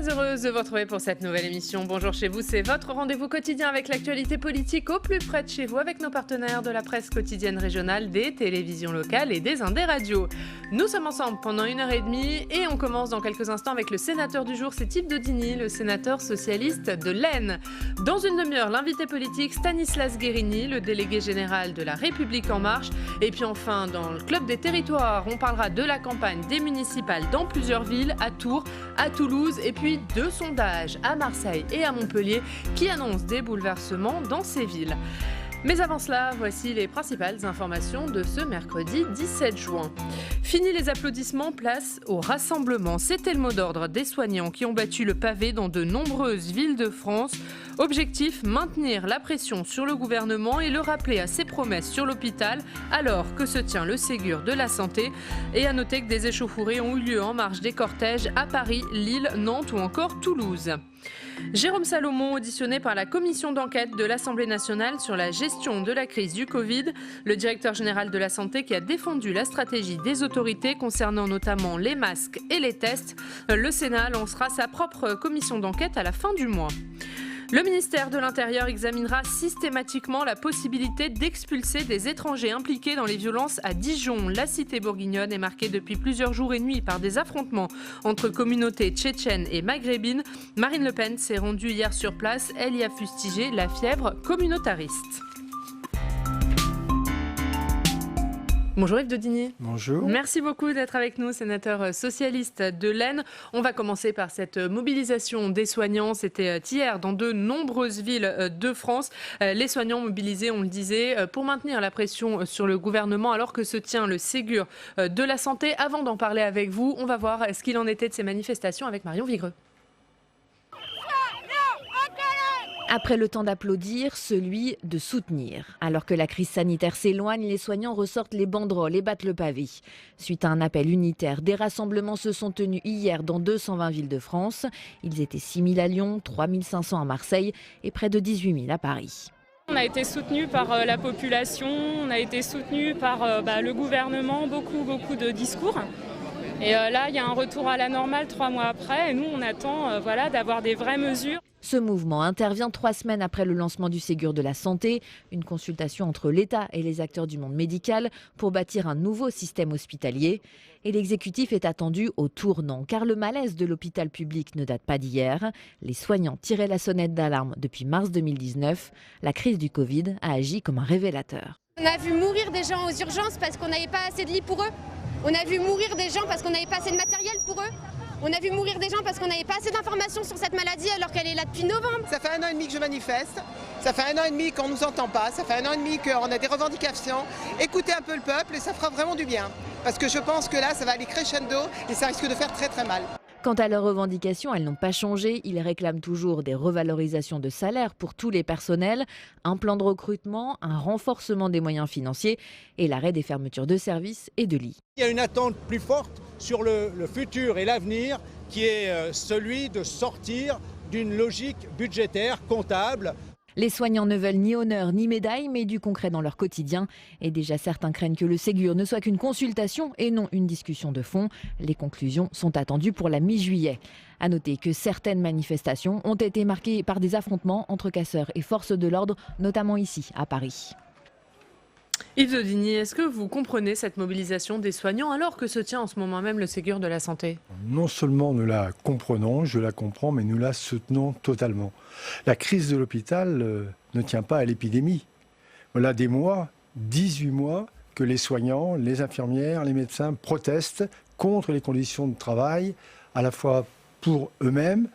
Très heureuse de vous retrouver pour cette nouvelle émission. Bonjour chez vous, c'est votre rendez-vous quotidien avec l'actualité politique au plus près de chez vous, avec nos partenaires de la presse quotidienne régionale, des télévisions locales et des indés radios. Nous sommes ensemble pendant 1h30 et on commence dans quelques instants avec le sénateur du jour, c'est Yves Daudigny, le sénateur socialiste de l'Aisne. Dans une demi-heure, l'invité politique Stanislas Guerini, le délégué général de La République En Marche. Et puis enfin, dans le Club des Territoires, on parlera de la campagne des municipales dans plusieurs villes, à Tours, à Toulouse, et puis deux sondages à Marseille et à Montpellier qui annoncent des bouleversements dans ces villes. Mais avant cela, voici les principales informations de ce mercredi 17 juin. Fini les applaudissements, place au rassemblement. C'était le mot d'ordre des soignants qui ont battu le pavé dans de nombreuses villes de France. Objectif, maintenir la pression sur le gouvernement et le rappeler à ses promesses sur l'hôpital alors que se tient le Ségur de la santé. Et à noter que des échauffourées ont eu lieu en marge des cortèges à Paris, Lille, Nantes ou encore Toulouse. Jérôme Salomon, auditionné par la commission d'enquête de l'Assemblée nationale sur la gestion de la crise du Covid, le directeur général de la santé qui a défendu la stratégie des autorités concernant notamment les masques et les tests. Le Sénat lancera sa propre commission d'enquête à la fin du mois. Le ministère de l'Intérieur examinera systématiquement la possibilité d'expulser des étrangers impliqués dans les violences à Dijon. La cité bourguignonne est marquée depuis plusieurs jours et nuits par des affrontements entre communautés tchétchènes et maghrébines. Marine Le Pen s'est rendue hier sur place. Elle y a fustigé la fièvre communautariste. Bonjour Yves Daudigny. Bonjour. Merci beaucoup d'être avec nous, sénateur socialiste de l'Aisne. On va commencer par cette mobilisation des soignants. C'était hier dans de nombreuses villes de France. Les soignants mobilisés, on le disait, pour maintenir la pression sur le gouvernement alors que se tient le Ségur de la santé. Avant d'en parler avec vous, on va voir ce qu'il en était de ces manifestations avec Marion Vigreux. Après le temps d'applaudir, celui de soutenir. Alors que la crise sanitaire s'éloigne, les soignants ressortent les banderoles et battent le pavé. Suite à un appel unitaire, des rassemblements se sont tenus hier dans 220 villes de France. Ils étaient 6 000 à Lyon, 3 500 à Marseille et près de 18 000 à Paris. On a été soutenu par la population, on a été soutenu par le gouvernement, beaucoup de discours. Et là, il y a un retour à la normale 3 mois après. Et nous, on attend d'avoir des vraies mesures. Ce mouvement intervient 3 semaines après le lancement du Ségur de la santé, une consultation entre l'État et les acteurs du monde médical pour bâtir un nouveau système hospitalier. Et l'exécutif est attendu au tournant, car le malaise de l'hôpital public ne date pas d'hier. Les soignants tiraient la sonnette d'alarme depuis mars 2019. La crise du Covid a agi comme un révélateur. On a vu mourir des gens aux urgences parce qu'on n'avait pas assez de lits pour eux. On a vu mourir des gens parce qu'on n'avait pas assez de matériel pour eux. On a vu mourir des gens parce qu'on n'avait pas assez d'informations sur cette maladie alors qu'elle est là depuis novembre. Ça fait 1 an et demi que je manifeste, ça fait 1 an et demi qu'on ne nous entend pas, ça fait 1 an et demi qu'on a des revendications. Écoutez un peu le peuple et ça fera vraiment du bien. Parce que je pense que là, ça va aller crescendo et ça risque de faire très très mal. Quant à leurs revendications, elles n'ont pas changé. Ils réclament toujours des revalorisations de salaire pour tous les personnels, un plan de recrutement, un renforcement des moyens financiers et l'arrêt des fermetures de services et de lits. Il y a une attente plus forte sur le futur et l'avenir qui est celui de sortir d'une logique budgétaire, comptable. Les soignants ne veulent ni honneur ni médaille, mais du concret dans leur quotidien. Et déjà certains craignent que le Ségur ne soit qu'une consultation et non une discussion de fond. Les conclusions sont attendues pour la mi-juillet. À noter que certaines manifestations ont été marquées par des affrontements entre casseurs et forces de l'ordre, notamment ici, à Paris. Yves Daudigny, est-ce que vous comprenez cette mobilisation des soignants alors que se tient en ce moment même le Ségur de la santé ? Non seulement nous la comprenons, je la comprends, mais nous la soutenons totalement. La crise de l'hôpital ne tient pas à l'épidémie. Voilà des mois, 18 mois, que les soignants, les infirmières, les médecins protestent contre les conditions de travail, à la fois pour eux-mêmes,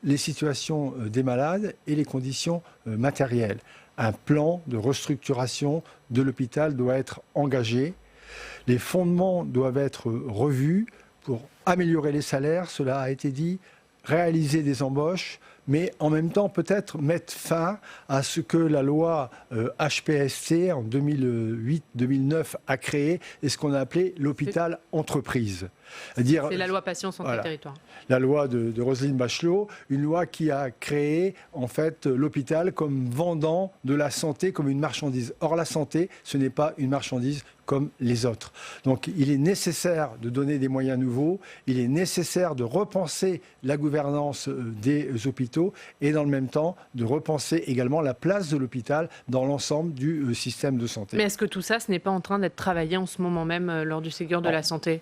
les situations des malades et les conditions matérielles. Un plan de restructuration de l'hôpital doit être engagé. Les fondements doivent être revus pour améliorer les salaires, cela a été dit, réaliser des embauches, mais en même temps peut-être mettre fin à ce que la loi HPST en 2008-2009 a créé et ce qu'on a appelé l'hôpital entreprise. C'est la loi Passion Santé Territoire. La loi de Roselyne Bachelot, une loi qui a créé en fait l'hôpital comme vendant de la santé comme une marchandise. Or la santé, ce n'est pas une marchandise comme les autres. Donc il est nécessaire de donner des moyens nouveaux, il est nécessaire de repenser la gouvernance des hôpitaux et dans le même temps de repenser également la place de l'hôpital dans l'ensemble du système de santé. Mais est-ce que tout ça, ce n'est pas en train d'être travaillé en ce moment même lors du Ségur de la santé ?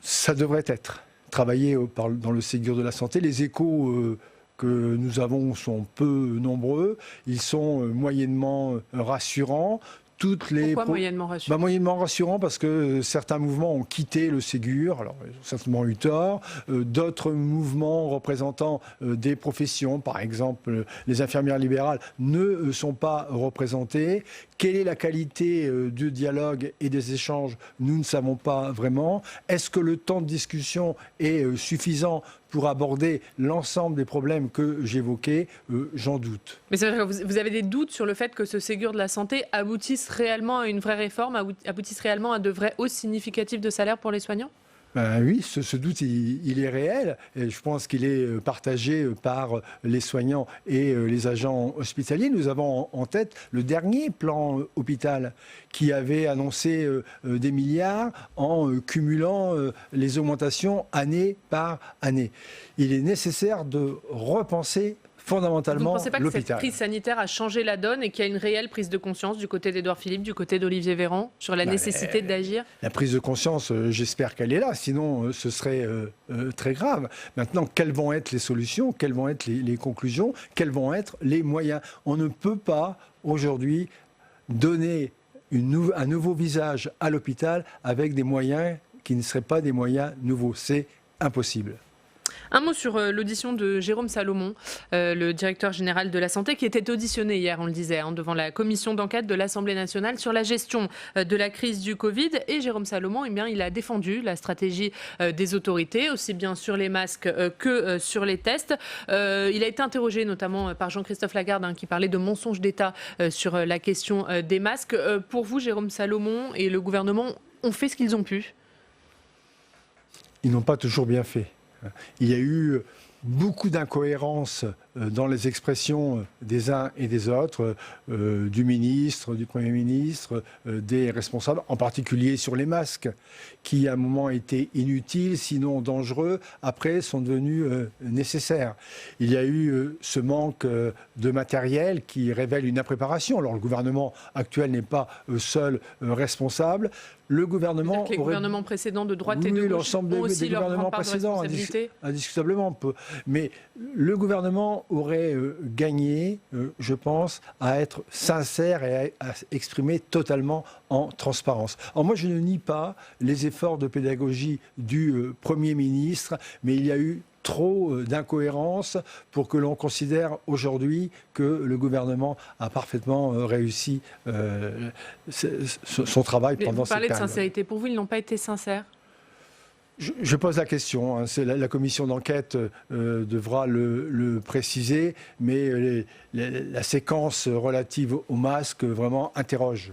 Ça devrait être travaillé dans le Ségur de la santé. Les échos que nous avons sont peu nombreux, ils sont moyennement rassurants. Pourquoi moyennement rassurant ? Moyennement rassurant parce que certains mouvements ont quitté le Ségur, alors ils ont certainement eu tort. D'autres mouvements représentant des professions, par exemple les infirmières libérales, ne sont pas représentés. Quelle est la qualité du dialogue et des échanges ? Nous ne savons pas vraiment. Est-ce que le temps de discussion est suffisant pour aborder l'ensemble des problèmes que j'évoquais ? J'en doute. Mais c'est vrai que vous avez des doutes sur le fait que ce Ségur de la santé aboutisse réellement à une vraie réforme, aboutisse réellement à de vraies hausses significatives de salaire pour les soignants ? Oui, ce doute, il est réel et je pense qu'il est partagé par les soignants et les agents hospitaliers. Nous avons en tête le dernier plan hôpital qui avait annoncé des milliards en cumulant les augmentations année par année. Il est nécessaire de repenser fondamentalement l'hôpital. Vous ne pensez pas que cette crise sanitaire a changé la donne et qu'il y a une réelle prise de conscience du côté d'Édouard Philippe, du côté d'Olivier Véran, sur la nécessité d'agir ? La prise de conscience, j'espère qu'elle est là, sinon ce serait très grave. Maintenant, quelles vont être les solutions ? Quelles vont être les conclusions ? Quels vont être les moyens ? On ne peut pas aujourd'hui donner un nouveau visage à l'hôpital avec des moyens qui ne seraient pas des moyens nouveaux. C'est impossible. Un mot sur l'audition de Jérôme Salomon, le directeur général de la santé, qui était auditionné hier, on le disait, devant la commission d'enquête de l'Assemblée nationale sur la gestion de la crise du Covid. Et Jérôme Salomon, il a défendu la stratégie des autorités, aussi bien sur les masques que sur les tests. Il a été interrogé notamment par Jean-Christophe Lagarde, qui parlait de mensonges d'État sur la question des masques. Pour vous, Jérôme Salomon et le gouvernement ont fait ce qu'ils ont pu ? Ils n'ont pas toujours bien fait. Il y a eu beaucoup d'incohérences dans les expressions des uns et des autres, du ministre, du Premier ministre, des responsables, en particulier sur les masques, qui à un moment étaient inutiles, sinon dangereux, après sont devenus nécessaires. Il y a eu ce manque de matériel qui révèle une impréparation. Alors le gouvernement actuel n'est pas seul responsable. Le gouvernement les gouvernements précédents de droite et de gauche l'ensemble ont aussi des leur gouvernements grande part de précédents, responsabilité. Indiscutablement. Mais le gouvernement aurait gagné, je pense, à être sincère et à exprimer totalement en transparence. Alors moi, je ne nie pas les efforts de pédagogie du Premier ministre, mais il y a eu trop d'incohérences pour que l'on considère aujourd'hui que le gouvernement a parfaitement réussi son travail pendant cette période. Vous parlez de sincérité. Pour vous, ils n'ont pas été sincères ? Je pose la question. C'est la commission d'enquête devra le préciser, mais la séquence relative au masque vraiment interroge.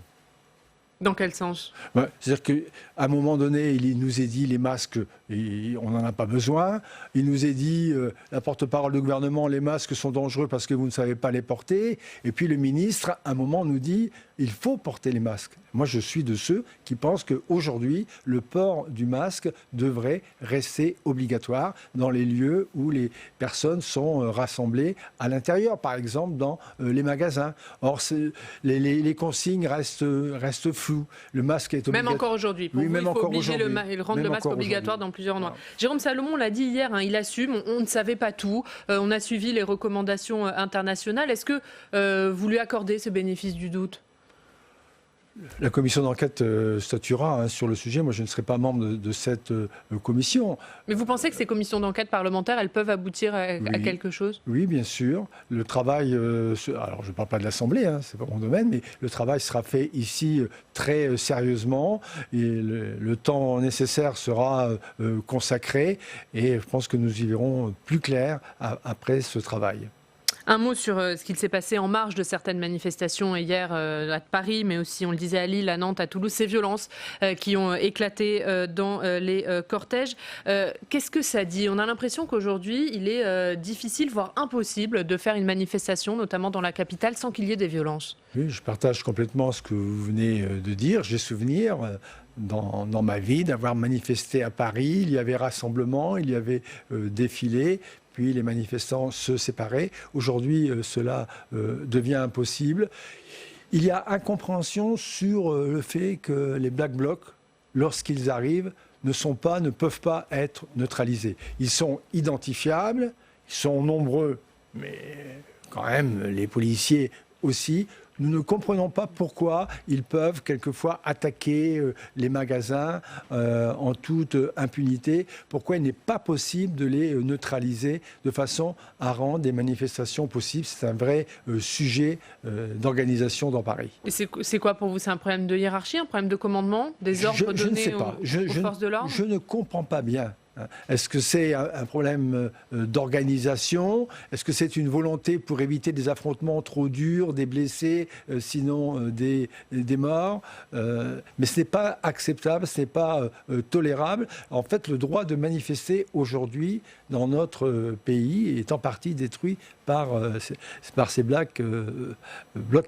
Dans quel sens ? C'est-à-dire qu'à un moment donné, il nous est dit les masques, on n'en a pas besoin. Il nous est dit, la porte-parole du gouvernement, les masques sont dangereux parce que vous ne savez pas les porter. Et puis le ministre, à un moment, nous dit, il faut porter les masques. Moi, je suis de ceux qui pensent qu'aujourd'hui, le port du masque devrait rester obligatoire dans les lieux où les personnes sont rassemblées à l'intérieur, par exemple dans les magasins. Or, les consignes restent floues. Le masque est obligatoire. Même encore aujourd'hui. Pour vous, il faut obliger le rendre le masque obligatoire dans plusieurs endroits. Jérôme Salomon l'a dit hier, il assume, on ne savait pas tout. On a suivi les recommandations internationales. Est-ce que vous lui accordez ce bénéfice du doute ? La commission d'enquête statuera sur le sujet. Moi, je ne serai pas membre de cette commission. Mais vous pensez que ces commissions d'enquête parlementaires, elles peuvent aboutir à quelque chose ? Oui, bien sûr. Le travail, alors je ne parle pas de l'Assemblée, c'est pas mon domaine, mais le travail sera fait ici très sérieusement et le temps nécessaire sera consacré et je pense que nous y verrons plus clair après ce travail. Un mot sur ce qu'il s'est passé en marge de certaines manifestations hier à Paris, mais aussi, on le disait, à Lille, à Nantes, à Toulouse, ces violences qui ont éclaté dans les cortèges. Qu'est-ce que ça dit? On a l'impression qu'aujourd'hui, il est difficile, voire impossible, de faire une manifestation, notamment dans la capitale, sans qu'il y ait des violences. Oui, je partage complètement ce que vous venez de dire. J'ai souvenir dans ma vie d'avoir manifesté à Paris. Il y avait rassemblement, il y avait défilé. Puis les manifestants se séparaient. Aujourd'hui, cela devient impossible. Il y a incompréhension sur le fait que les Black Blocs, lorsqu'ils arrivent, ne peuvent pas être neutralisés. Ils sont identifiables, ils sont nombreux, mais quand même, les policiers aussi. Nous ne comprenons pas pourquoi ils peuvent quelquefois attaquer les magasins en toute impunité. Pourquoi il n'est pas possible de les neutraliser de façon à rendre des manifestations possibles. C'est un vrai sujet d'organisation dans Paris. Et c'est quoi pour vous? C'est un problème de hiérarchie, un problème de commandement, des ordres donnés aux forces de l'ordre? Je ne comprends pas bien. Est-ce que c'est un problème d'organisation? Est-ce que c'est une volonté pour éviter des affrontements trop durs, des blessés, sinon des morts? Mais ce n'est pas acceptable, ce n'est pas tolérable. En fait, le droit de manifester aujourd'hui dans notre pays est en partie détruit par ces blocs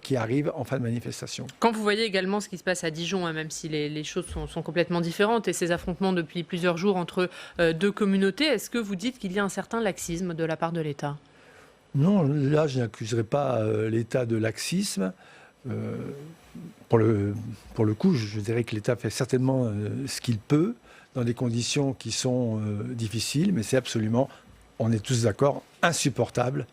qui arrivent en fin de manifestation. Quand vous voyez également ce qui se passe à Dijon, même si les choses sont complètement différentes, et ces affrontements depuis plusieurs jours entre deux communautés, est-ce que vous dites qu'il y a un certain laxisme de la part de l'État? Non, là je n'accuserai pas l'État de laxisme. Pour le coup, je dirais que l'État fait certainement ce qu'il peut dans des conditions qui sont difficiles, mais c'est absolument, on est tous d'accord, insupportable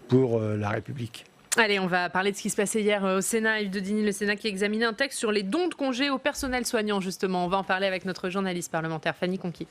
pour la République. Allez, on va parler de ce qui se passait hier au Sénat. Yves Daudigny, le Sénat qui examinait un texte sur les dons de congés au personnel soignant, justement. On va en parler avec notre journaliste parlementaire, Fanny Conqui.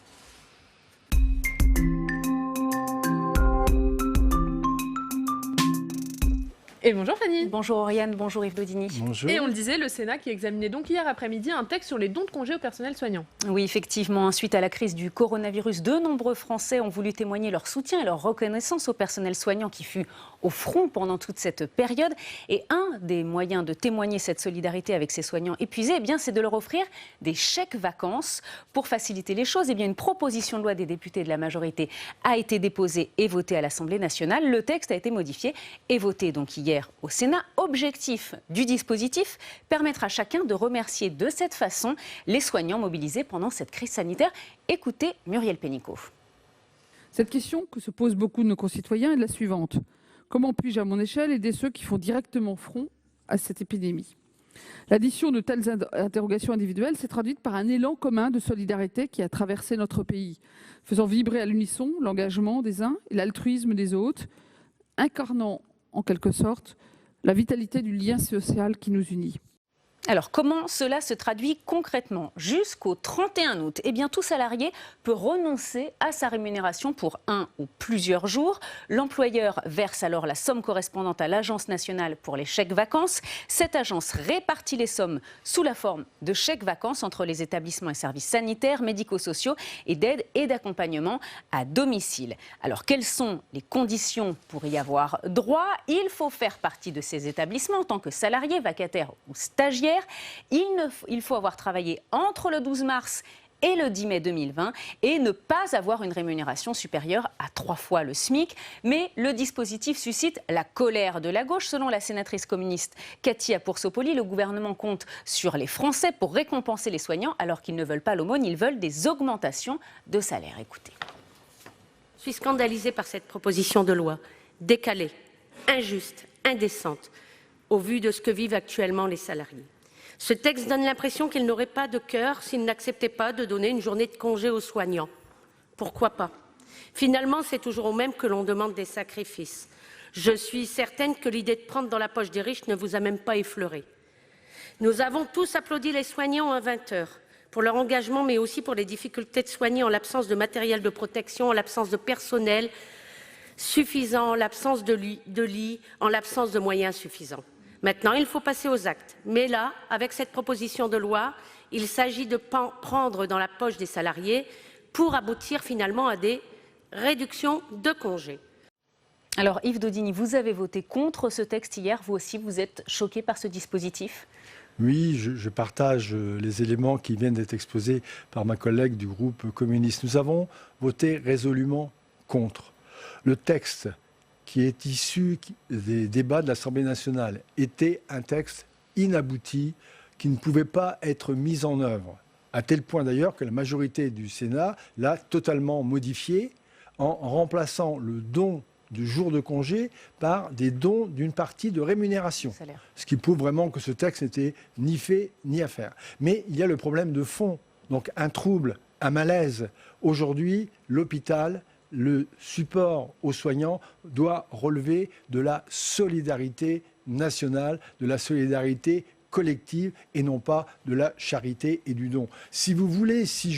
Et bonjour Fanny. Bonjour Oriane, bonjour Yves Daudigny. Bonjour. Et on le disait, le Sénat qui examinait donc hier après-midi un texte sur les dons de congés au personnel soignant. Oui, effectivement, suite à la crise du coronavirus, de nombreux Français ont voulu témoigner leur soutien et leur reconnaissance au personnel soignant qui fut au front pendant toute cette période. Et un des moyens de témoigner cette solidarité avec ces soignants épuisés, c'est de leur offrir des chèques vacances pour faciliter les choses. Une proposition de loi des députés de la majorité a été déposée et votée à l'Assemblée nationale. Le texte a été modifié et voté donc hier au Sénat. Objectif du dispositif, permettre à chacun de remercier de cette façon les soignants mobilisés pendant cette crise sanitaire. Écoutez Muriel Pénicaud. Cette question que se posent beaucoup de nos concitoyens est la suivante. Comment puis-je, à mon échelle, aider ceux qui font directement front à cette épidémie? L'addition de telles interrogations individuelles s'est traduite par un élan commun de solidarité qui a traversé notre pays, faisant vibrer à l'unisson l'engagement des uns et l'altruisme des autres, incarnant en quelque sorte la vitalité du lien social qui nous unit. Alors, comment cela se traduit concrètement? Jusqu'au 31 août, tout salarié peut renoncer à sa rémunération pour un ou plusieurs jours. L'employeur verse alors la somme correspondante à l'Agence nationale pour les chèques vacances. Cette agence répartit les sommes sous la forme de chèques vacances entre les établissements et services sanitaires, médico-sociaux et d'aide et d'accompagnement à domicile. Alors, quelles sont les conditions pour y avoir droit? Il faut faire partie de ces établissements en tant que salarié, vacataire ou stagiaire. Il faut avoir travaillé entre le 12 mars et le 10 mai 2020 et ne pas avoir une rémunération supérieure à 3 fois le SMIC. Mais le dispositif suscite la colère de la gauche. Selon la sénatrice communiste Cathy Apoursopoli, le gouvernement compte sur les Français pour récompenser les soignants alors qu'ils ne veulent pas l'aumône, ils veulent des augmentations de salaire. Écoutez. Je suis scandalisée par cette proposition de loi, décalée, injuste, indécente, au vu de ce que vivent actuellement les salariés. Ce texte donne l'impression qu'il n'aurait pas de cœur s'il n'acceptait pas de donner une journée de congé aux soignants. Pourquoi pas? Finalement, c'est toujours au même que l'on demande des sacrifices. Je suis certaine que l'idée de prendre dans la poche des riches ne vous a même pas effleuré. Nous avons tous applaudi les soignants à 20 heures pour leur engagement, mais aussi pour les difficultés de soigner en l'absence de matériel de protection, en l'absence de personnel suffisant, en l'absence de lits, en l'absence de moyens suffisants. Maintenant, il faut passer aux actes. Mais là, avec cette proposition de loi, il s'agit de prendre dans la poche des salariés pour aboutir finalement à des réductions de congés. Alors Yves Daudigny, vous avez voté contre ce texte hier. Vous aussi, vous êtes choqué par ce dispositif ? Oui, je partage les éléments qui viennent d'être exposés par ma collègue du groupe communiste. Nous avons voté résolument contre. Le texte qui est issu des débats de l'Assemblée nationale était un texte inabouti qui ne pouvait pas être mis en œuvre. À tel point d'ailleurs que la majorité du Sénat l'a totalement modifié en remplaçant le don de jours de congé par des dons d'une partie de rémunération. Ce qui prouve vraiment que ce texte n'était ni fait ni à faire. Mais il y a le problème de fond, donc un trouble, un malaise. Aujourd'hui, l'hôpital, le support aux soignants doit relever de la solidarité nationale, de la solidarité collective et non pas de la charité et du don. Si vous voulez, si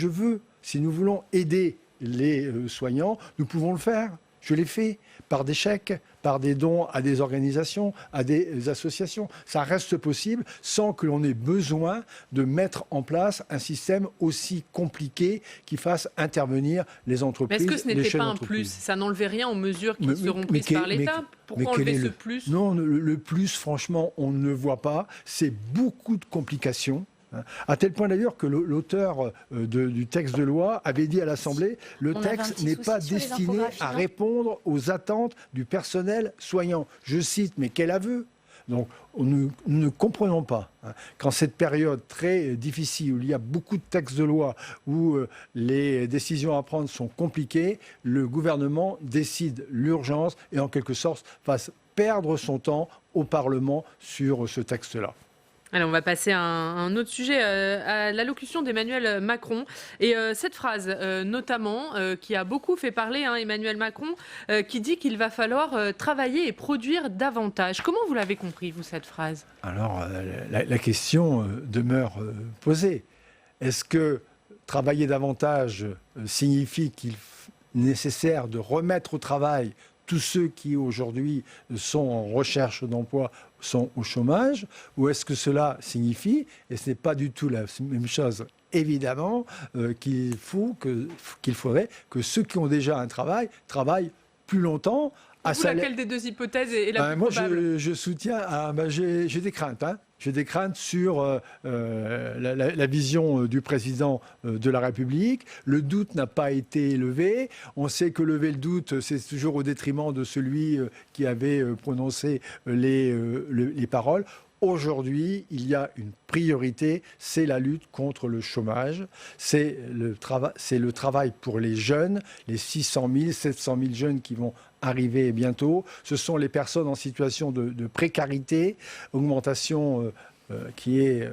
nous voulons aider les soignants, nous pouvons le faire. Je l'ai fait par des chèques, par des dons à des organisations, à des associations. Ça reste possible sans que l'on ait besoin de mettre en place un système aussi compliqué qui fasse intervenir les entreprises. Mais est-ce que ce n'était pas un plus ? Ça n'enlevait rien aux mesures qui seront prises par l'État ? Pourquoi enlever ce plus ? Non, le plus, franchement, on ne le voit pas. C'est beaucoup de complications. À tel point d'ailleurs que l'auteur du texte de loi avait dit à l'Assemblée le texte n'est pas destiné à répondre aux attentes du personnel soignant. Je cite, mais quel aveu ! Donc, nous ne comprenons pas qu'en cette période très difficile où il y a beaucoup de textes de loi, où les décisions à prendre sont compliquées, le gouvernement décide l'urgence et en quelque sorte fasse perdre son temps au Parlement sur ce texte-là. Alors, on va passer à un autre sujet, à l'allocution d'Emmanuel Macron. Et cette phrase, notamment, qui a beaucoup fait parler, Emmanuel Macron, qui dit qu'il va falloir travailler et produire davantage. Comment vous l'avez compris, vous, cette phrase ? Alors, la question demeure posée. Est-ce que travailler davantage signifie qu'il est nécessaire de remettre au travail tous ceux qui aujourd'hui sont en recherche d'emploi, sont au chômage, ou est-ce que cela signifie, et ce n'est pas du tout la même chose, évidemment, qu'il faudrait que ceux qui ont déjà un travail travaillent plus longtemps. Laquelle des deux hypothèses est la plus probable ? Moi, je soutiens. J'ai des craintes. J'ai des craintes sur la vision du président de la République. Le doute n'a pas été levé. On sait que lever le doute, c'est toujours au détriment de celui qui avait prononcé les paroles. Aujourd'hui, il y a une priorité, c'est la lutte contre le chômage, c'est le travail pour les jeunes, les 600 000, 700 000 jeunes qui vont arriver bientôt. Ce sont les personnes en situation de précarité, augmentation qui est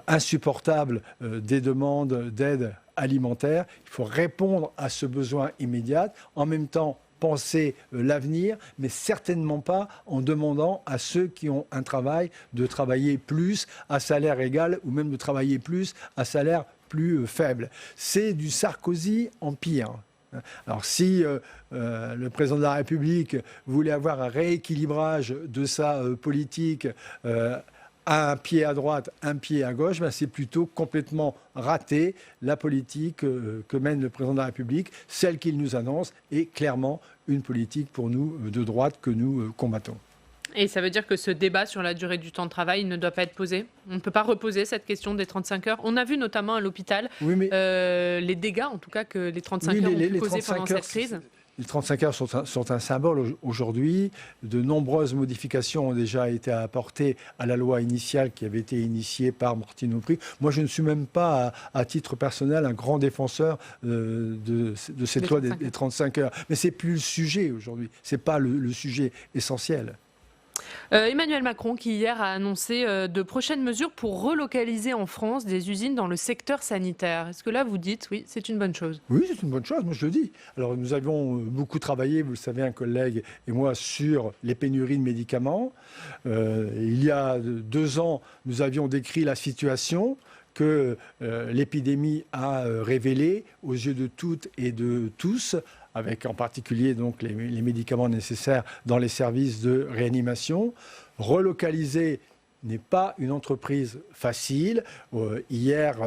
insupportable des demandes d'aide alimentaire. Il faut répondre à ce besoin immédiat, en même temps penser l'avenir, mais certainement pas en demandant à ceux qui ont un travail de travailler plus à salaire égal ou même de travailler plus à salaire plus faible. C'est du Sarkozy en pire. Alors si le président de la République voulait avoir un rééquilibrage de sa politique, un pied à droite, un pied à gauche, c'est plutôt complètement raté. La politique que mène le président de la République, celle qu'il nous annonce, est clairement une politique pour nous de droite que nous combattons. Et ça veut dire que ce débat sur la durée du temps de travail ne doit pas être posé ? On ne peut pas reposer cette question des 35 heures ? On a vu notamment à l'hôpital les dégâts, en tout cas, que les 35 heures ont pu causer pendant cette crise. Les 35 heures sont un symbole aujourd'hui. De nombreuses modifications ont déjà été apportées à la loi initiale qui avait été initiée par Martine Aubry. Moi, je ne suis même pas, à titre personnel, un grand défenseur de cette loi des 35 heures. Mais ce n'est plus le sujet aujourd'hui. Ce n'est pas le sujet essentiel. Emmanuel Macron qui hier a annoncé de prochaines mesures pour relocaliser en France des usines dans le secteur sanitaire. Est-ce que là vous dites oui, c'est une bonne chose ? Oui, c'est une bonne chose, moi je le dis. Alors nous avions beaucoup travaillé, vous le savez, un collègue et moi, sur les pénuries de médicaments. Il y a 2 ans, nous avions décrit la situation que l'épidémie a révélée aux yeux de toutes et de tous, avec en particulier donc les médicaments nécessaires dans les services de réanimation. Relocaliser n'est pas une entreprise facile. Hier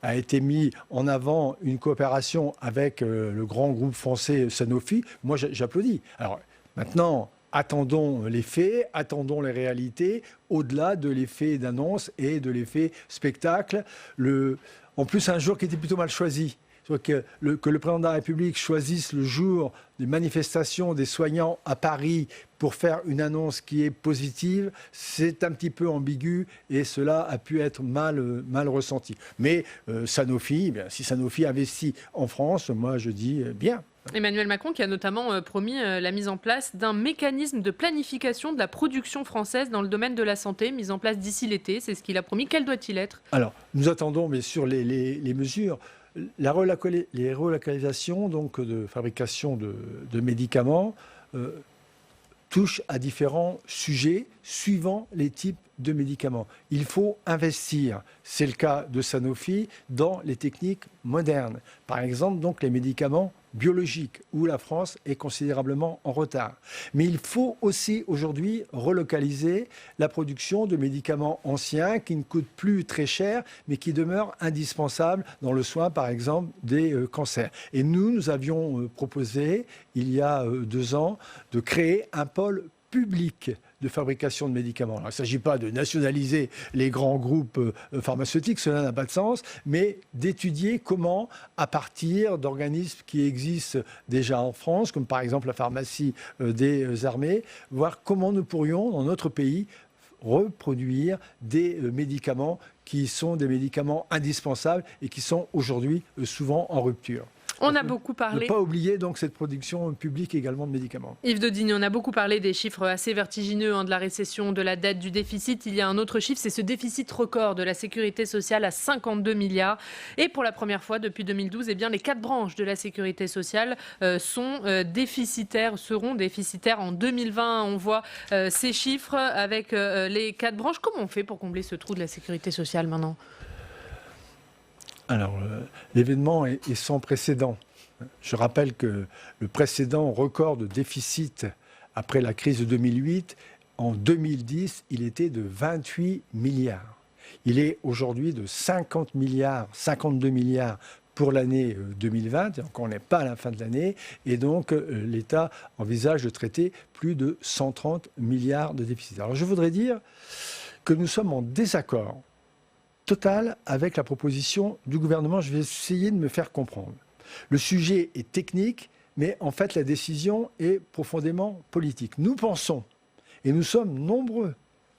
a été mis en avant une coopération avec le grand groupe français Sanofi. Moi, j'applaudis. Alors, Maintenant, attendons les faits, attendons les réalités, au-delà de l'effet d'annonce et de l'effet spectacle. En plus, un jour qui était plutôt mal choisi. Que le président de la République choisisse le jour des manifestations des soignants à Paris pour faire une annonce qui est positive, c'est un petit peu ambigu et cela a pu être mal ressenti. Mais Sanofi, si Sanofi investit en France, moi je dis bien. Emmanuel Macron qui a notamment promis la mise en place d'un mécanisme de planification de la production française dans le domaine de la santé, mise en place d'ici l'été, c'est ce qu'il a promis. Quel doit-il être ? Alors, nous attendons bien sûr les mesures. Les relocalisations donc, de fabrication de médicaments touchent à différents sujets suivant les types de médicaments. Il faut investir, c'est le cas de Sanofi, dans les techniques modernes. Par exemple, donc, les médicaments biologiques, où la France est considérablement en retard. Mais il faut aussi aujourd'hui relocaliser la production de médicaments anciens qui ne coûtent plus très cher, mais qui demeurent indispensables dans le soin, par exemple, des cancers. Et nous avions proposé, il y a 2 ans, de créer un pôle public de fabrication de médicaments. Alors, il ne s'agit pas de nationaliser les grands groupes pharmaceutiques, cela n'a pas de sens, mais d'étudier comment, à partir d'organismes qui existent déjà en France, comme par exemple la pharmacie des armées, voir comment nous pourrions, dans notre pays, reproduire des médicaments qui sont des médicaments indispensables et qui sont aujourd'hui souvent en rupture. On a beaucoup parlé. Ne pas oublier donc cette production publique également de médicaments. Yves Daudigny, on a beaucoup parlé des chiffres assez vertigineux de la récession, de la dette, du déficit. Il y a un autre chiffre, c'est ce déficit record de la sécurité sociale à 52 milliards. Et pour la première fois depuis 2012, eh bien, les 4 branches de la sécurité sociale seront déficitaires en 2020. On voit ces chiffres avec les 4 branches. Comment on fait pour combler ce trou de la sécurité sociale maintenant ? Alors, l'événement est sans précédent. Je rappelle que le précédent record de déficit après la crise de 2008, en 2010, il était de 28 milliards. Il est aujourd'hui de 50 milliards, 52 milliards pour l'année 2020, donc on n'est pas à la fin de l'année, et donc l'État envisage de traiter plus de 130 milliards de déficit. Alors je voudrais dire que nous sommes en désaccord total avec la proposition du gouvernement. Je vais essayer de me faire comprendre. Le sujet est technique, mais en fait la décision est profondément politique. Nous pensons, et nous sommes nombreux,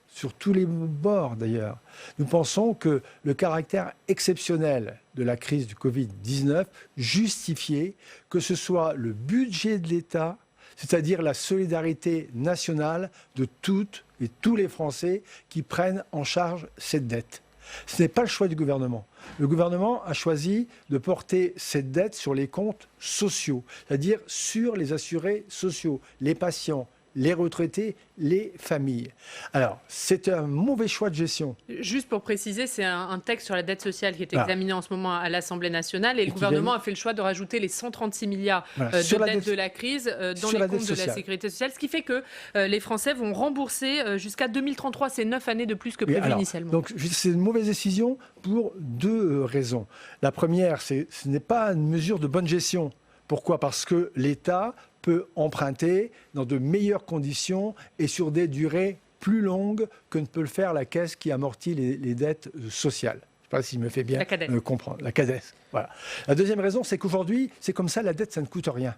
sur tous les bords d'ailleurs, nous pensons que le caractère exceptionnel de la crise du Covid-19 justifiait que ce soit le budget de l'État, c'est-à-dire la solidarité nationale de toutes et tous les Français qui prennent en charge cette dette. Ce n'est pas le choix du gouvernement. Le gouvernement a choisi de porter cette dette sur les comptes sociaux, c'est-à-dire sur les assurés sociaux, les patients, les retraités, les familles. Alors, c'est un mauvais choix de gestion. Juste pour préciser, c'est un texte sur la dette sociale qui est examiné en ce moment à l'Assemblée nationale et le gouvernement a fait le choix de rajouter les 136 milliards de dette de la crise dans les comptes de la sécurité sociale, ce qui fait que les Français vont rembourser jusqu'à 2033, c'est 9 années de plus que prévu initialement. Donc, c'est une mauvaise décision pour 2 raisons. La première, ce n'est pas une mesure de bonne gestion. Pourquoi ? Parce que l'État peut emprunter dans de meilleures conditions et sur des durées plus longues que ne peut le faire la Caisse qui amortit les dettes sociales. Je ne sais pas s'il me fait bien comprendre. La CADES. Voilà. La deuxième raison, c'est qu'aujourd'hui, c'est comme ça, la dette, ça ne coûte rien.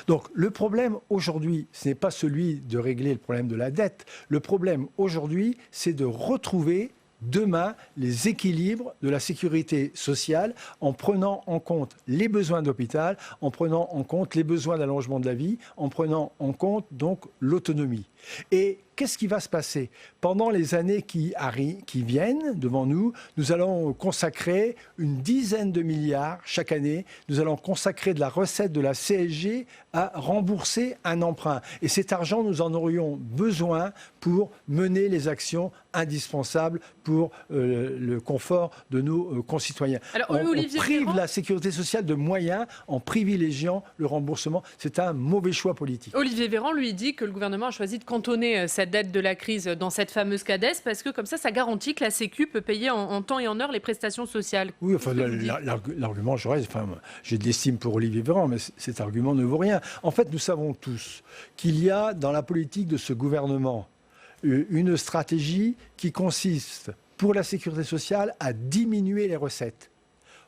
Donc le problème aujourd'hui, ce n'est pas celui de régler le problème de la dette. Le problème aujourd'hui, c'est de retrouver demain les équilibres de la sécurité sociale en prenant en compte les besoins d'hôpital, en prenant en compte les besoins d'allongement de la vie, en prenant en compte donc l'autonomie. Et qu'est-ce qui va se passer ? Pendant les années qui viennent devant nous, nous allons consacrer une dizaine de milliards chaque année. Nous allons consacrer de la recette de la CSG à rembourser un emprunt. Et cet argent, nous en aurions besoin pour mener les actions indispensables pour le confort de nos concitoyens. Alors, on prive la sécurité sociale de moyens en privilégiant le remboursement. C'est un mauvais choix politique. Olivier Véran, lui, dit que le gouvernement a choisi de cantonner cette dette de la crise dans cette fameuse CADES, parce que comme ça garantit que la Sécu peut payer en temps et en heure les prestations sociales. Oui, enfin, l'argument, j'ai de l'estime pour Olivier Véran, mais cet argument ne vaut rien. En fait, nous savons tous qu'il y a dans la politique de ce gouvernement une stratégie qui consiste, pour la sécurité sociale, à diminuer les recettes.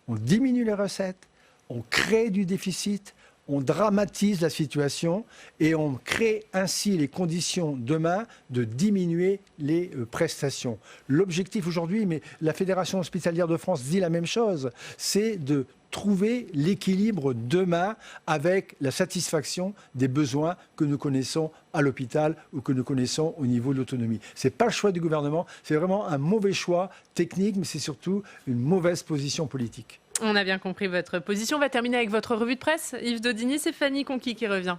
On diminue les recettes, on crée du déficit, on dramatise la situation et on crée ainsi les conditions demain de diminuer les prestations. L'objectif aujourd'hui, mais la Fédération hospitalière de France dit la même chose, c'est de trouver l'équilibre demain avec la satisfaction des besoins que nous connaissons à l'hôpital ou que nous connaissons au niveau de l'autonomie. Ce n'est pas le choix du gouvernement, c'est vraiment un mauvais choix technique, mais c'est surtout une mauvaise position politique. On a bien compris votre position. On va terminer avec votre revue de presse. Yves Daudigny, c'est Fanny Conquis qui revient.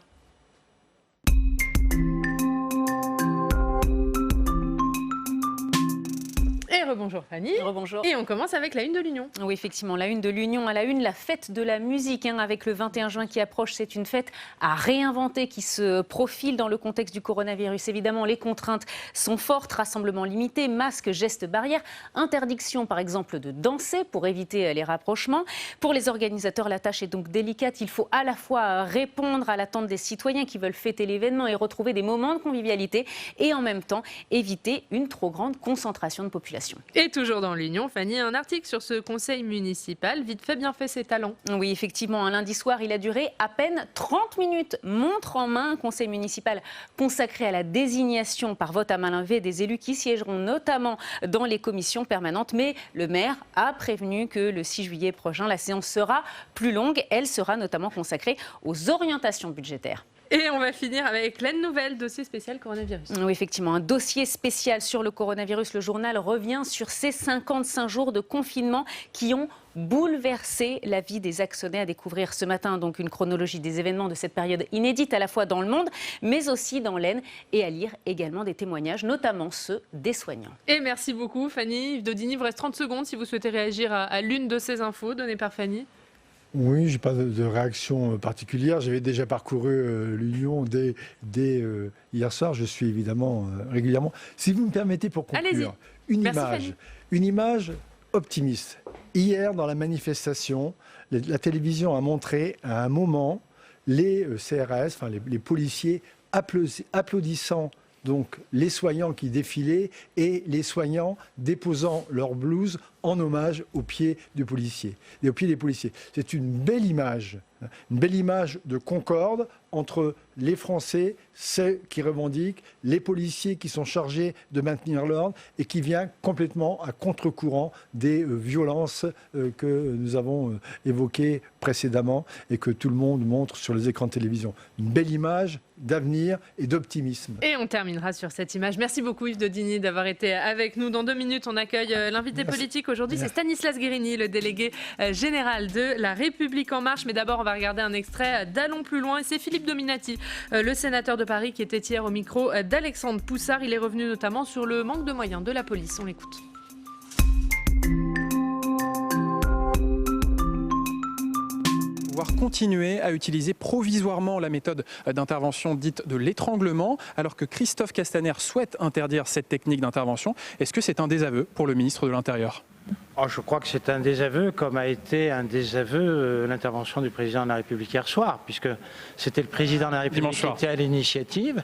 Rebonjour Fanny. Rebonjour. Et on commence avec la une de l'Union. Oui, effectivement, la une de l'Union. À la une, la fête de la musique, avec le 21 juin qui approche. C'est une fête à réinventer qui se profile dans le contexte du coronavirus. Évidemment, les contraintes sont fortes, rassemblements limités, masques, gestes barrières, interdiction par exemple de danser pour éviter les rapprochements. Pour les organisateurs, la tâche est donc délicate. Il faut à la fois répondre à l'attente des citoyens qui veulent fêter l'événement et retrouver des moments de convivialité et en même temps éviter une trop grande concentration de population. Et toujours dans l'Union, Fanny, un article sur ce conseil municipal, vite fait, bien fait ses talents. Oui, effectivement, un lundi soir, il a duré à peine 30 minutes. Montre en main, un conseil municipal consacré à la désignation par vote à main levée des élus qui siégeront notamment dans les commissions permanentes. Mais le maire a prévenu que le 6 juillet prochain, la séance sera plus longue. Elle sera notamment consacrée aux orientations budgétaires. Et on va finir avec pleine nouvelle, dossier spécial coronavirus. Oui, effectivement, un dossier spécial sur le coronavirus. Le journal revient sur ces 55 jours de confinement qui ont bouleversé la vie des Axonais. À découvrir ce matin donc une chronologie des événements de cette période inédite à la fois dans le monde, mais aussi dans l'Aisne, et à lire également des témoignages, notamment ceux des soignants. Et merci beaucoup Fanny. Yves Daudigny, il vous reste 30 secondes si vous souhaitez réagir à l'une de ces infos données par Fanny. Oui, je n'ai pas de réaction particulière. J'avais déjà parcouru l'Union dès hier soir. Je suis évidemment régulièrement. Si vous me permettez pour conclure, une image optimiste. Hier, dans la manifestation, la télévision a montré à un moment les CRS, enfin les policiers, applaudissant donc les soignants qui défilaient et les soignants déposant leur blouse en hommage aux pieds du policier, et aux pieds des policiers. C'est une belle image de concorde entre les Français, ceux qui revendiquent, les policiers qui sont chargés de maintenir l'ordre et qui vient complètement à contre-courant des violences que nous avons évoquées précédemment et que tout le monde montre sur les écrans de télévision. Une belle image d'avenir et d'optimisme. Et on terminera sur cette image. Merci beaucoup Yves Daudigny d'avoir été avec nous. Dans 2 minutes, on accueille l'invité politique. Aujourd'hui, c'est Stanislas Guerini, le délégué général de La République En Marche. Mais d'abord, on va regarder un extrait d'Allons plus loin. Et c'est Philippe Dominati, le sénateur de Paris, qui était hier au micro d'Alexandre Poussard. Il est revenu notamment sur le manque de moyens de la police. On l'écoute. Pouvoir continuer à utiliser provisoirement la méthode d'intervention dite de l'étranglement, alors que Christophe Castaner souhaite interdire cette technique d'intervention. Est-ce que c'est un désaveu pour le ministre de l'Intérieur ? Je crois que c'est un désaveu, comme a été un désaveu l'intervention du président de la République hier soir, puisque c'était le président de la République qui était à l'initiative,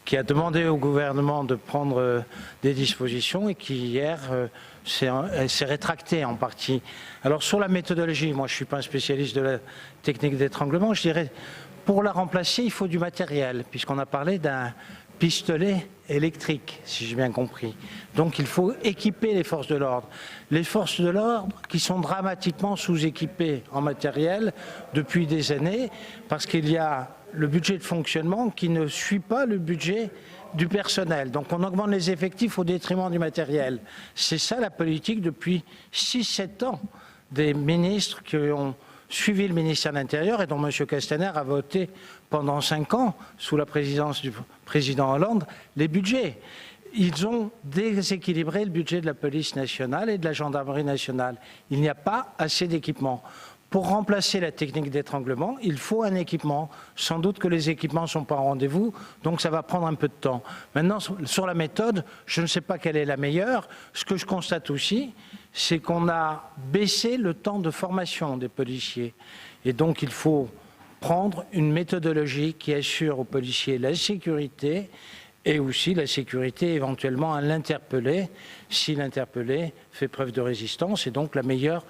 qui a demandé au gouvernement de prendre des dispositions et qui hier s'est rétracté en partie. Alors sur la méthodologie, moi je ne suis pas un spécialiste de la technique d'étranglement, je dirais pour la remplacer il faut du matériel, puisqu'on a parlé d'un pistolet électrique, si j'ai bien compris. Donc il faut équiper les forces de l'ordre. Les forces de l'ordre qui sont dramatiquement sous-équipées en matériel depuis des années, parce qu'il y a le budget de fonctionnement qui ne suit pas le budget du personnel. Donc on augmente les effectifs au détriment du matériel. C'est ça la politique depuis 6-7 ans des ministres qui ont suivi le ministère de l'Intérieur et dont M. Castaner a voté pendant 5 ans, sous la présidence du président Hollande, les budgets. Ils ont déséquilibré le budget de la police nationale et de la gendarmerie nationale. Il n'y a pas assez d'équipements. Pour remplacer la technique d'étranglement, il faut un équipement. Sans doute que les équipements ne sont pas au rendez-vous, donc ça va prendre un peu de temps. Maintenant, sur la méthode, je ne sais pas quelle est la meilleure. Ce que je constate aussi, c'est qu'on a baissé le temps de formation des policiers. Et donc, il faut prendre une méthodologie qui assure aux policiers la sécurité et aussi la sécurité éventuellement à l'interpellé, si l'interpellé fait preuve de résistance, et donc la meilleure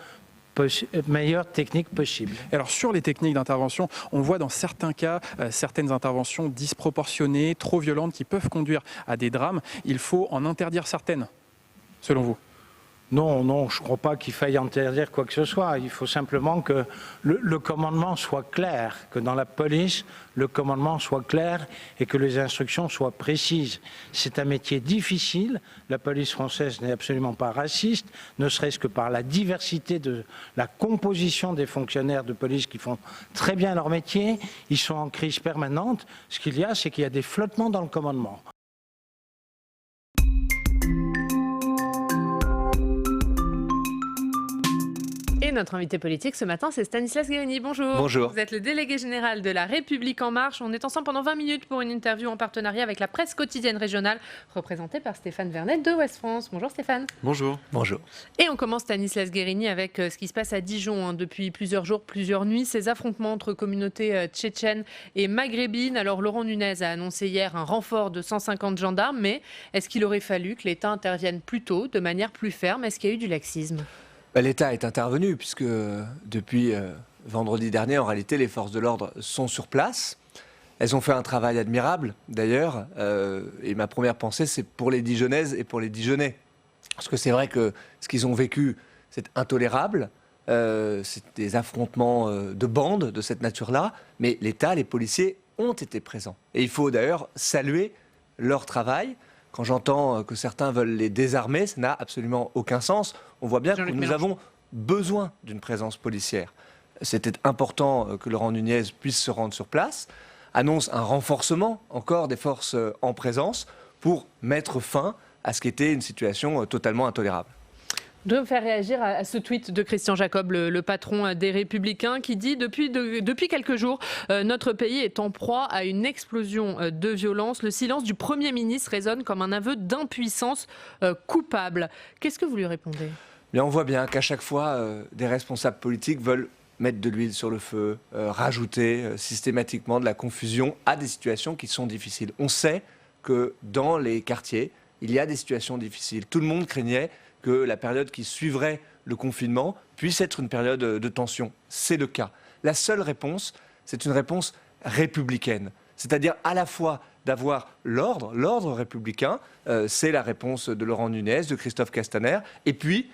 technique possible. Alors sur les techniques d'intervention, on voit dans certains cas certaines interventions disproportionnées, trop violentes, qui peuvent conduire à des drames. Il faut en interdire certaines, selon vous? Non, je ne crois pas qu'il faille interdire quoi que ce soit. Il faut simplement que le commandement soit clair, que dans la police, le commandement soit clair et que les instructions soient précises. C'est un métier difficile. La police française n'est absolument pas raciste, ne serait-ce que par la diversité de la composition des fonctionnaires de police qui font très bien leur métier. Ils sont en crise permanente. Ce qu'il y a, c'est qu'il y a des flottements dans le commandement. Et notre invité politique ce matin, c'est Stanislas Guerini. Bonjour. Bonjour. Vous êtes le délégué général de La République En Marche. On est ensemble pendant 20 minutes pour une interview en partenariat avec la presse quotidienne régionale, représentée par Stéphane Vernet de Ouest France. Bonjour Stéphane. Bonjour. Bonjour. Et on commence, Stanislas Guerini, avec ce qui se passe à Dijon depuis plusieurs jours, plusieurs nuits, ces affrontements entre communautés tchétchènes et maghrébines. Alors Laurent Nunez a annoncé hier un renfort de 150 gendarmes, mais est-ce qu'il aurait fallu que l'État intervienne plus tôt, de manière plus ferme? Est-ce qu'il y a eu du laxisme? L'État est intervenu puisque depuis vendredi dernier, en réalité, les forces de l'ordre sont sur place. Elles ont fait un travail admirable d'ailleurs. Et ma première pensée, c'est pour les Dijonnaises et pour les Dijonnais. Parce que c'est vrai que ce qu'ils ont vécu, c'est intolérable. C'est des affrontements de bandes de cette nature-là. Mais l'État, les policiers ont été présents. Et il faut d'ailleurs saluer leur travail. Quand j'entends que certains veulent les désarmer, ça n'a absolument aucun sens. On voit bien que nous avons besoin d'une présence policière. C'était important que Laurent Nunez puisse se rendre sur place, annonce un renforcement encore des forces en présence pour mettre fin à ce qui était une situation totalement intolérable. Je dois vous faire réagir à ce tweet de Christian Jacob, le patron des Républicains, qui dit depuis quelques jours, notre pays est en proie à une explosion de violence. Le silence du Premier ministre résonne comme un aveu d'impuissance coupable. Qu'est-ce que vous lui répondez? Bien, on voit bien qu'à chaque fois, des responsables politiques veulent mettre de l'huile sur le feu, rajouter systématiquement de la confusion à des situations qui sont difficiles. On sait que dans les quartiers, il y a des situations difficiles. Tout le monde craignait que la période qui suivrait le confinement puisse être une période de tension. C'est le cas. La seule réponse, c'est une réponse républicaine. C'est-à-dire à la fois d'avoir l'ordre républicain, c'est la réponse de Laurent Nunez, de Christophe Castaner, et puis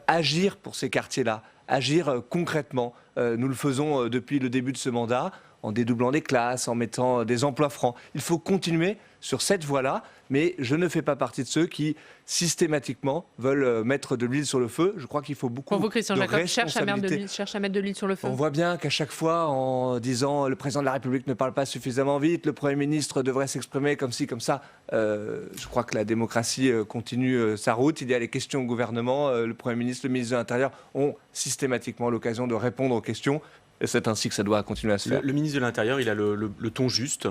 agir pour ces quartiers-là, agir concrètement. Nous le faisons depuis le début de ce mandat, en dédoublant des classes, en mettant des emplois francs. Il faut continuer sur cette voie-là, mais je ne fais pas partie de ceux qui, systématiquement, veulent mettre de l'huile sur le feu. Je crois qu'il faut beaucoup de responsabilité. Pour vous, Christian Jacob cherche à mettre de l'huile sur le feu. On voit bien qu'à chaque fois, en disant le président de la République ne parle pas suffisamment vite, le Premier ministre devrait s'exprimer comme ci, comme ça, je crois que la démocratie continue sa route. Il y a les questions au gouvernement. Le Premier ministre, le ministre de l'Intérieur ont systématiquement l'occasion de répondre aux questions. Et c'est ainsi que ça doit continuer à se faire. Le ministre de l'Intérieur, il a le ton juste.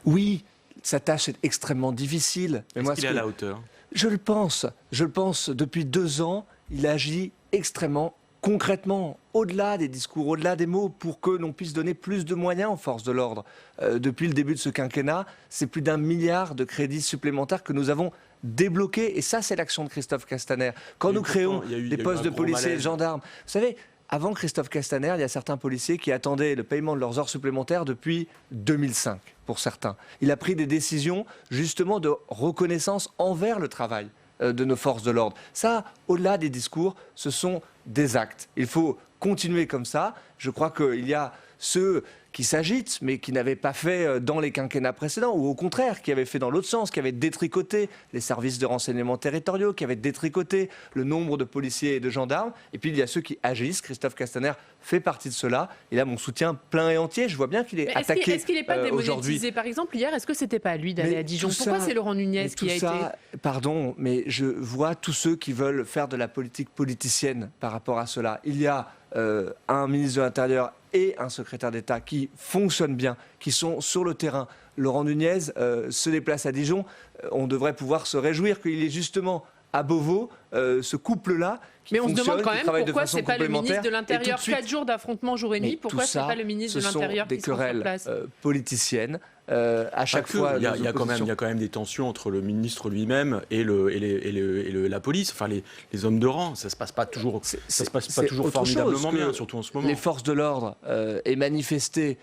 Oui, sa tâche est extrêmement difficile. Est-ce qu'il est à la hauteur? Je le pense. Depuis 2 ans, il agit extrêmement concrètement, au-delà des discours, au-delà des mots, pour que l'on puisse donner plus de moyens aux forces de l'ordre. Depuis le début de ce quinquennat, c'est plus d'1 milliard de crédits supplémentaires que nous avons débloqués. Et ça, c'est l'action de Christophe Castaner. Quand nous créons des postes de policiers et de gendarmes, vous savez, avant Christophe Castaner, il y a certains policiers qui attendaient le paiement de leurs heures supplémentaires depuis 2005, pour certains. Il a pris des décisions, justement, de reconnaissance envers le travail de nos forces de l'ordre. Ça, au-delà des discours, ce sont des actes. Il faut continuer comme ça. Je crois qu'il y a ceux qui s'agitent, mais qui n'avaient pas fait dans les quinquennats précédents, ou au contraire, qui avaient fait dans l'autre sens, qui avaient détricoté les services de renseignement territoriaux, qui avaient détricoté le nombre de policiers et de gendarmes. Et puis il y a ceux qui agissent. Christophe Castaner fait partie de cela. Il a mon soutien plein et entier. Je vois bien qu'il est attaqué. Est-ce qu'il n'est pas démonétisé? Par exemple, hier, est-ce que c'était pas à lui d'aller à Dijon? Pourquoi c'est Laurent Nunez qui a été... Pardon, mais je vois tous ceux qui veulent faire de la politique politicienne par rapport à cela. Il y a un ministre de l'Intérieur et un secrétaire d'État qui fonctionnent bien, qui sont sur le terrain. Laurent Nunez se déplace à Dijon. On devrait pouvoir se réjouir qu'il est justement à Beauvau, ce couple-là qui fonctionne. Mais on se demande quand même pourquoi ce n'est pas le ministre de l'Intérieur. 4 jours d'affrontement jour et nuit, pourquoi ce n'est pas le ministre de l'Intérieur qui sont sur place ? Ce sont des querelles politiciennes. À chaque fois, il y a quand même des tensions entre le ministre lui-même et la police, enfin les hommes de rang. Ça se passe pas toujours formidablement bien, surtout en ce moment. Les forces de l'ordre aient manifesté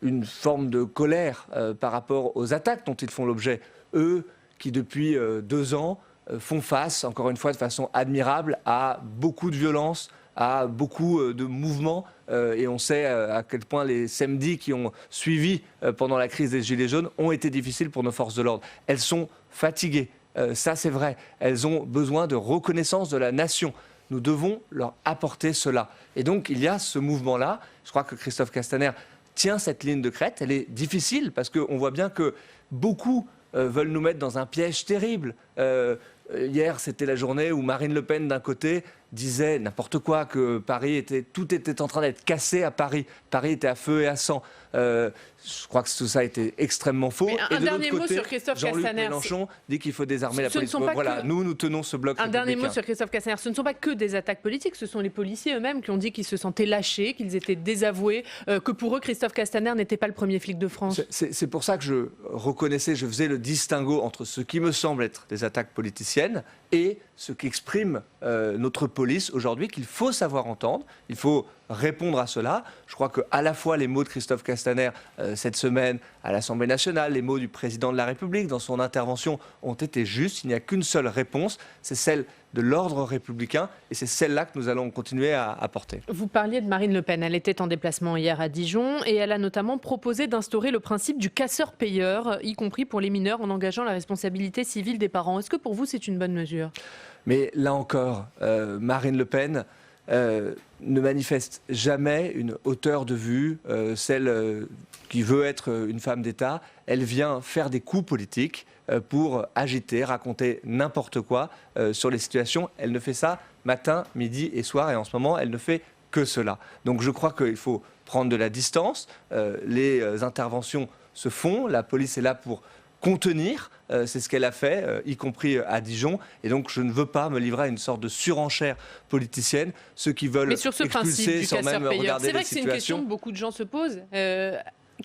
une forme de colère par rapport aux attaques dont ils font l'objet. Eux, qui depuis 2 ans font face, encore une fois de façon admirable, à beaucoup de violence, à beaucoup de mouvements. Et on sait à quel point les samedis qui ont suivi pendant la crise des Gilets jaunes ont été difficiles pour nos forces de l'ordre. Elles sont fatiguées, ça c'est vrai. Elles ont besoin de reconnaissance de la nation. Nous devons leur apporter cela. Et donc il y a ce mouvement-là. Je crois que Christophe Castaner tient cette ligne de crête. Elle est difficile parce qu'on voit bien que beaucoup veulent nous mettre dans un piège terrible. Hier, c'était la journée où Marine Le Pen, d'un côté, disait n'importe quoi, que tout était en train d'être cassé à Paris. Paris était à feu et à sang. Je crois que tout ça était extrêmement faux. Mais et un dernier mot sur Christophe Jean-Luc Castaner. Mélenchon dit qu'il faut désarmer la police. Voilà, nous tenons ce bloc républicain. Un dernier mot sur Christophe Castaner. Ce ne sont pas que des attaques politiques, ce sont les policiers eux-mêmes qui ont dit qu'ils se sentaient lâchés, qu'ils étaient désavoués, que pour eux, Christophe Castaner n'était pas le premier flic de France. C'est pour ça que je faisais le distinguo entre ce qui me semble être des attaques politiciennes et ce qu'exprime notre police aujourd'hui, qu'il faut savoir entendre, il faut répondre à cela. Je crois qu'à la fois les mots de Christophe Castaner cette semaine à l'Assemblée nationale, les mots du président de la République dans son intervention ont été justes. Il n'y a qu'une seule réponse, c'est celle de l'ordre républicain et c'est celle-là que nous allons continuer à porter. Vous parliez de Marine Le Pen, elle était en déplacement hier à Dijon et elle a notamment proposé d'instaurer le principe du casseur-payeur, y compris pour les mineurs en engageant la responsabilité civile des parents. Est-ce que pour vous c'est une bonne mesure ? Mais là encore, Marine Le Pen ne manifeste jamais une hauteur de vue, celle qui veut être une femme d'État. Elle vient faire des coups politiques pour agiter, raconter n'importe quoi sur les situations. Elle ne fait ça matin, midi et soir, et en ce moment, elle ne fait que cela. Donc je crois qu'il faut prendre de la distance. Les interventions se font, la police est là pour contenir, c'est ce qu'elle a fait, y compris à Dijon. Et donc, je ne veux pas me livrer à une sorte de surenchère politicienne. Ceux qui veulent expulser sans même regarder les situations. C'est vrai que c'est une question que beaucoup de gens se posent.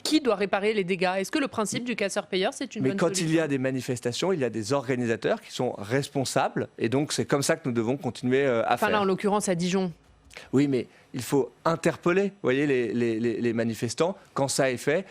Qui doit réparer les dégâts ? Est-ce que le principe du casseur-payeur, c'est une bonne solution ? Mais quand il y a des manifestations, il y a des organisateurs qui sont responsables. Et donc, c'est comme ça que nous devons continuer à faire. Là, en l'occurrence, à Dijon. Oui, mais il faut interpeller, vous voyez, les manifestants. Quand ça est fait,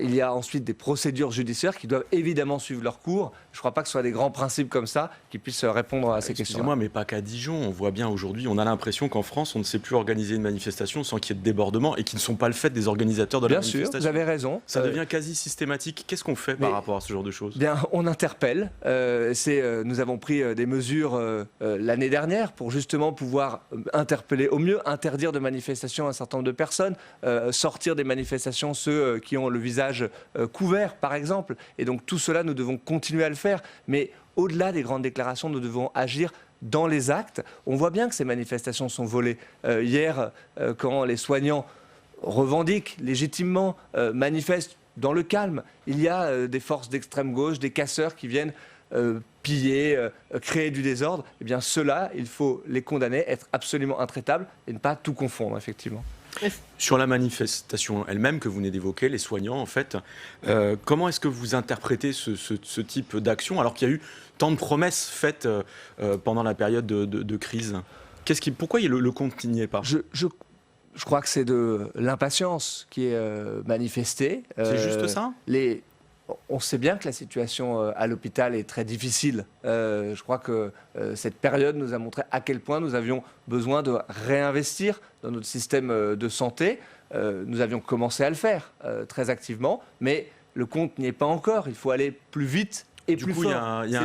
il y a ensuite des procédures judiciaires qui doivent évidemment suivre leur cours. Je ne crois pas que ce soit des grands principes comme ça qui puissent répondre à ces questions. Excusez-moi, mais pas qu'à Dijon. On voit bien aujourd'hui, on a l'impression qu'en France, on ne sait plus organiser une manifestation sans qu'il y ait de débordements et qui ne sont pas le fait des organisateurs de la manifestation. Bien sûr, vous avez raison. Ça devient quasi systématique. Qu'est-ce qu'on fait par rapport à ce genre de choses ? Bien, on interpelle. Nous avons pris des mesures l'année dernière pour justement pouvoir interpeller au mieux, interdire de manifestations à un certain nombre de personnes, sortir des manifestations ceux qui ont le visage couvert, par exemple. Et donc tout cela, nous devons continuer à le faire. Mais au-delà des grandes déclarations, nous devons agir dans les actes. On voit bien que ces manifestations sont volées. Hier, quand les soignants revendiquent légitimement, manifestent dans le calme, il y a des forces d'extrême gauche, des casseurs qui viennent piller, créer du désordre. Eh bien, ceux-là, il faut les condamner, être absolument intraitables et ne pas tout confondre, effectivement. Sur la manifestation elle-même que vous venez d'évoquer, les soignants, en fait, comment est-ce que vous interprétez ce type d'action alors qu'il y a eu tant de promesses faites pendant la période de crise ? Pourquoi le compte n'y est pas ? Je crois que c'est de l'impatience qui est manifestée. C'est juste ça ? On sait bien que la situation à l'hôpital est très difficile. Je crois que cette période nous a montré à quel point nous avions besoin de réinvestir dans notre système de santé. Nous avions commencé à le faire très activement, mais le compte n'y est pas encore. Il faut aller plus vite et plus fort. Il y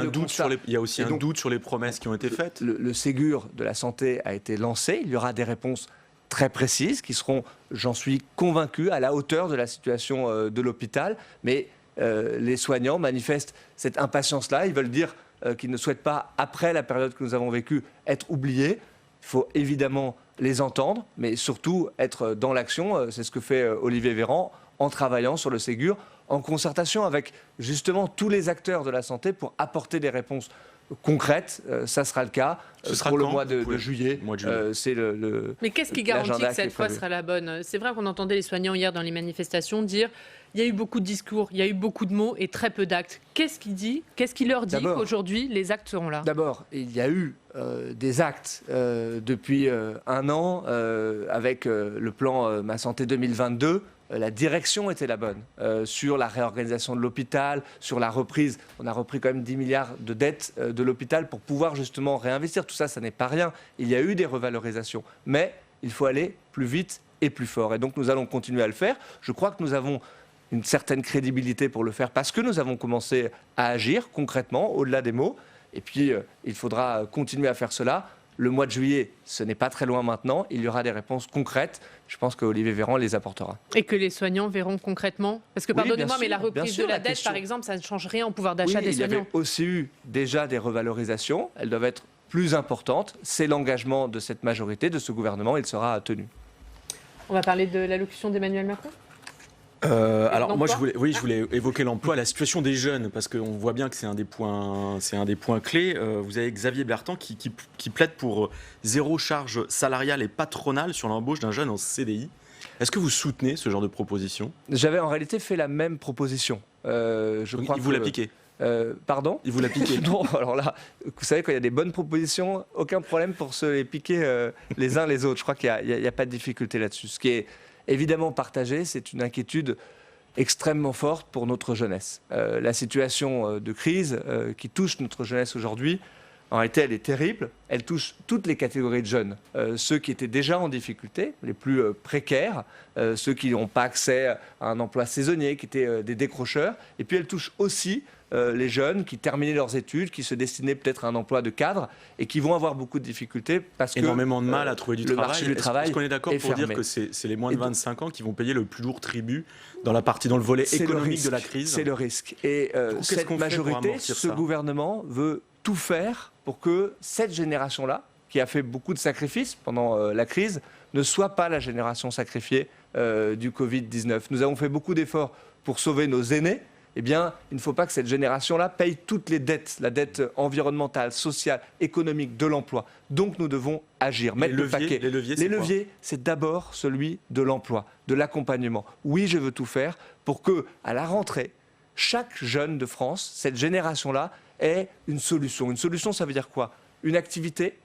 a aussi un doute sur les promesses qui ont été faites. Le Ségur de la santé a été lancé. Il y aura des réponses très précises qui seront, j'en suis convaincu, à la hauteur de la situation de l'hôpital. Mais les soignants manifestent cette impatience-là. Ils veulent dire qu'ils ne souhaitent pas, après la période que nous avons vécue, être oubliés. Il faut évidemment les entendre, mais surtout être dans l'action. C'est ce que fait Olivier Véran en travaillant sur le Ségur, en concertation avec justement tous les acteurs de la santé pour apporter des réponses concrètes. Ça sera le cas pour le mois de juillet. C'est Mais qu'est-ce qui garantit que cette fois sera la bonne? C'est vrai qu'on entendait les soignants hier dans les manifestations dire il y a eu beaucoup de discours, il y a eu beaucoup de mots et très peu d'actes. Qu'est-ce qui leur dit qu'aujourd'hui les actes seront là? D'abord, il y a eu des actes depuis un an avec le plan Ma Santé 2022. La direction était la bonne sur la réorganisation de l'hôpital, sur la reprise. On a repris quand même 10 milliards de dettes de l'hôpital pour pouvoir justement réinvestir. Tout ça, ça n'est pas rien. Il y a eu des revalorisations. Mais il faut aller plus vite et plus fort. Et donc nous allons continuer à le faire. Je crois que nous avons une certaine crédibilité pour le faire parce que nous avons commencé à agir concrètement, au-delà des mots. Et puis, il faudra continuer à faire cela. Le mois de juillet, ce n'est pas très loin maintenant. Il y aura des réponses concrètes. Je pense qu'Olivier Véran les apportera. Et que les soignants verront concrètement? Parce que, pardonnez-moi, mais la reprise de la dette, par exemple, ça ne change rien au pouvoir d'achat des soignants. Il y avait aussi eu déjà des revalorisations. Elles doivent être plus importantes. C'est l'engagement de cette majorité, de ce gouvernement. Il sera tenu. On va parler de l'allocution d'Emmanuel Macron? Alors moi je voulais évoquer l'emploi, la situation des jeunes, parce qu'on voit bien que c'est un des points clés. Vous avez Xavier Bertrand qui plaide pour zéro charge salariale et patronale sur l'embauche d'un jeune en CDI. Est-ce que vous soutenez ce genre de proposition? J'avais en réalité fait la même proposition. Il vous l'a piqué? Pardon? Il vous l'a piqué? Non, alors là, vous savez, quand il y a des bonnes propositions, aucun problème pour se les piquer les uns les autres. Je crois qu'il n'y a pas de difficulté là-dessus. Ce qui est évidemment partagé, c'est une inquiétude extrêmement forte pour notre jeunesse. La situation de crise qui touche notre jeunesse aujourd'hui, en réalité, elle est terrible. Elle touche toutes les catégories de jeunes. Ceux qui étaient déjà en difficulté, les plus précaires, ceux qui n'ont pas accès à un emploi saisonnier, qui étaient des décrocheurs. Et puis elle touche aussi les jeunes qui terminaient leurs études, qui se destinaient peut-être à un emploi de cadre et qui vont avoir beaucoup de difficultés parce que énormément de mal à trouver du travail. Marché du travail. Est-ce qu'on est d'accord pour dire que c'est les moins de 25 ans qui vont payer le plus lourd tribut dans le volet économique de la crise? C'est le risque. Et cette majorité, ce gouvernement veut tout faire pour que cette génération-là, qui a fait beaucoup de sacrifices pendant la crise, ne soit pas la génération sacrifiée du Covid-19. Nous avons fait beaucoup d'efforts pour sauver nos aînés. Eh bien, il ne faut pas que cette génération-là paye toutes les dettes, la dette environnementale, sociale, économique, de l'emploi. Donc nous devons agir, mettre le paquet. Les leviers, c'est d'abord celui de l'emploi, de l'accompagnement. Oui, je veux tout faire pour que, à la rentrée, chaque jeune de France, cette génération-là, ait une solution. Une solution, ça veut dire quoi? Une activité,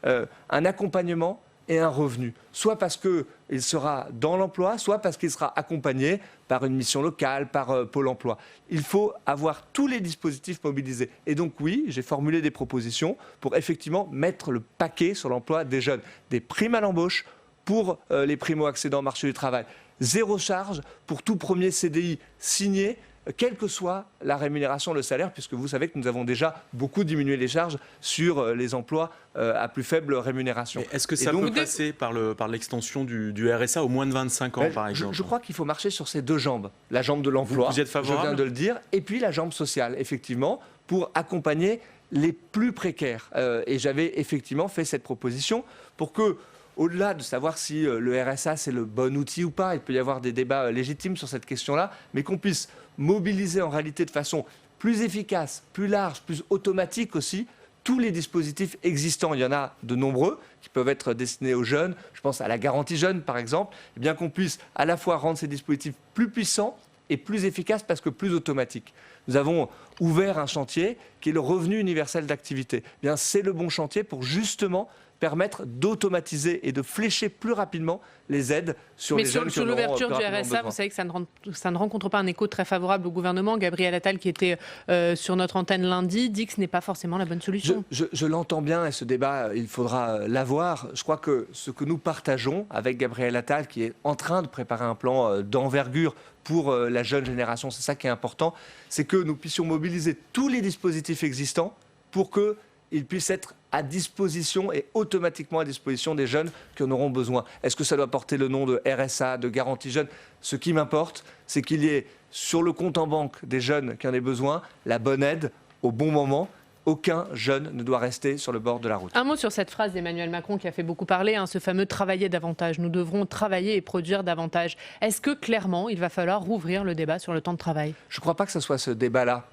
un accompagnement et un revenu. Soit parce qu'il sera dans l'emploi, soit parce qu'il sera accompagné par une mission locale, par Pôle emploi. Il faut avoir tous les dispositifs mobilisés. Et donc oui, j'ai formulé des propositions pour effectivement mettre le paquet sur l'emploi des jeunes. Des primes à l'embauche pour les primo-accédants au marché du travail. Zéro charge pour tout premier CDI signé, quelle que soit la rémunération, le salaire, puisque vous savez que nous avons déjà beaucoup diminué les charges sur les emplois à plus faible rémunération. Est-ce que ça peut passer par l'extension du RSA aux moins de 25 ans, par exemple? Je crois qu'il faut marcher sur ces deux jambes. La jambe de l'emploi, vous êtes favorable? Je viens de le dire, et puis la jambe sociale, effectivement, pour accompagner les plus précaires. Et j'avais effectivement fait cette proposition pour que, au-delà de savoir si le RSA c'est le bon outil ou pas, il peut y avoir des débats légitimes sur cette question-là, mais qu'on puisse mobiliser en réalité de façon plus efficace, plus large, plus automatique aussi, tous les dispositifs existants. Il y en a de nombreux qui peuvent être destinés aux jeunes. Je pense à la garantie jeune, par exemple. Et bien qu'on puisse à la fois rendre ces dispositifs plus puissants et plus efficaces parce que plus automatiques. Nous avons ouvert un chantier qui est le revenu universel d'activité. Eh bien, c'est le bon chantier pour justement permettre d'automatiser et de flécher plus rapidement les aides sur les jeunes qui en auront plus rapidement besoin. Mais sur l'ouverture du RSA, vous savez que ça ne rencontre pas un écho très favorable au gouvernement. Gabriel Attal, qui était sur notre antenne lundi, dit que ce n'est pas forcément la bonne solution. Je l'entends bien et ce débat, il faudra l'avoir. Je crois que ce que nous partageons avec Gabriel Attal, qui est en train de préparer un plan d'envergure pour la jeune génération, c'est ça qui est important, c'est que nous puissions mobiliser tous les dispositifs existants pour qu'ils puissent être à disposition et automatiquement à disposition des jeunes qui en auront besoin. Est-ce que ça doit porter le nom de RSA, de garantie jeune? Ce qui m'importe, c'est qu'il y ait sur le compte en banque des jeunes qui en aient besoin la bonne aide au bon moment, aucun jeune ne doit rester sur le bord de la route. Un mot sur cette phrase d'Emmanuel Macron qui a fait beaucoup parler, ce fameux « travailler davantage ». Nous devrons travailler et produire davantage. Est-ce que clairement, il va falloir rouvrir le débat sur le temps de travail ? Je ne crois pas que ce soit ce débat-là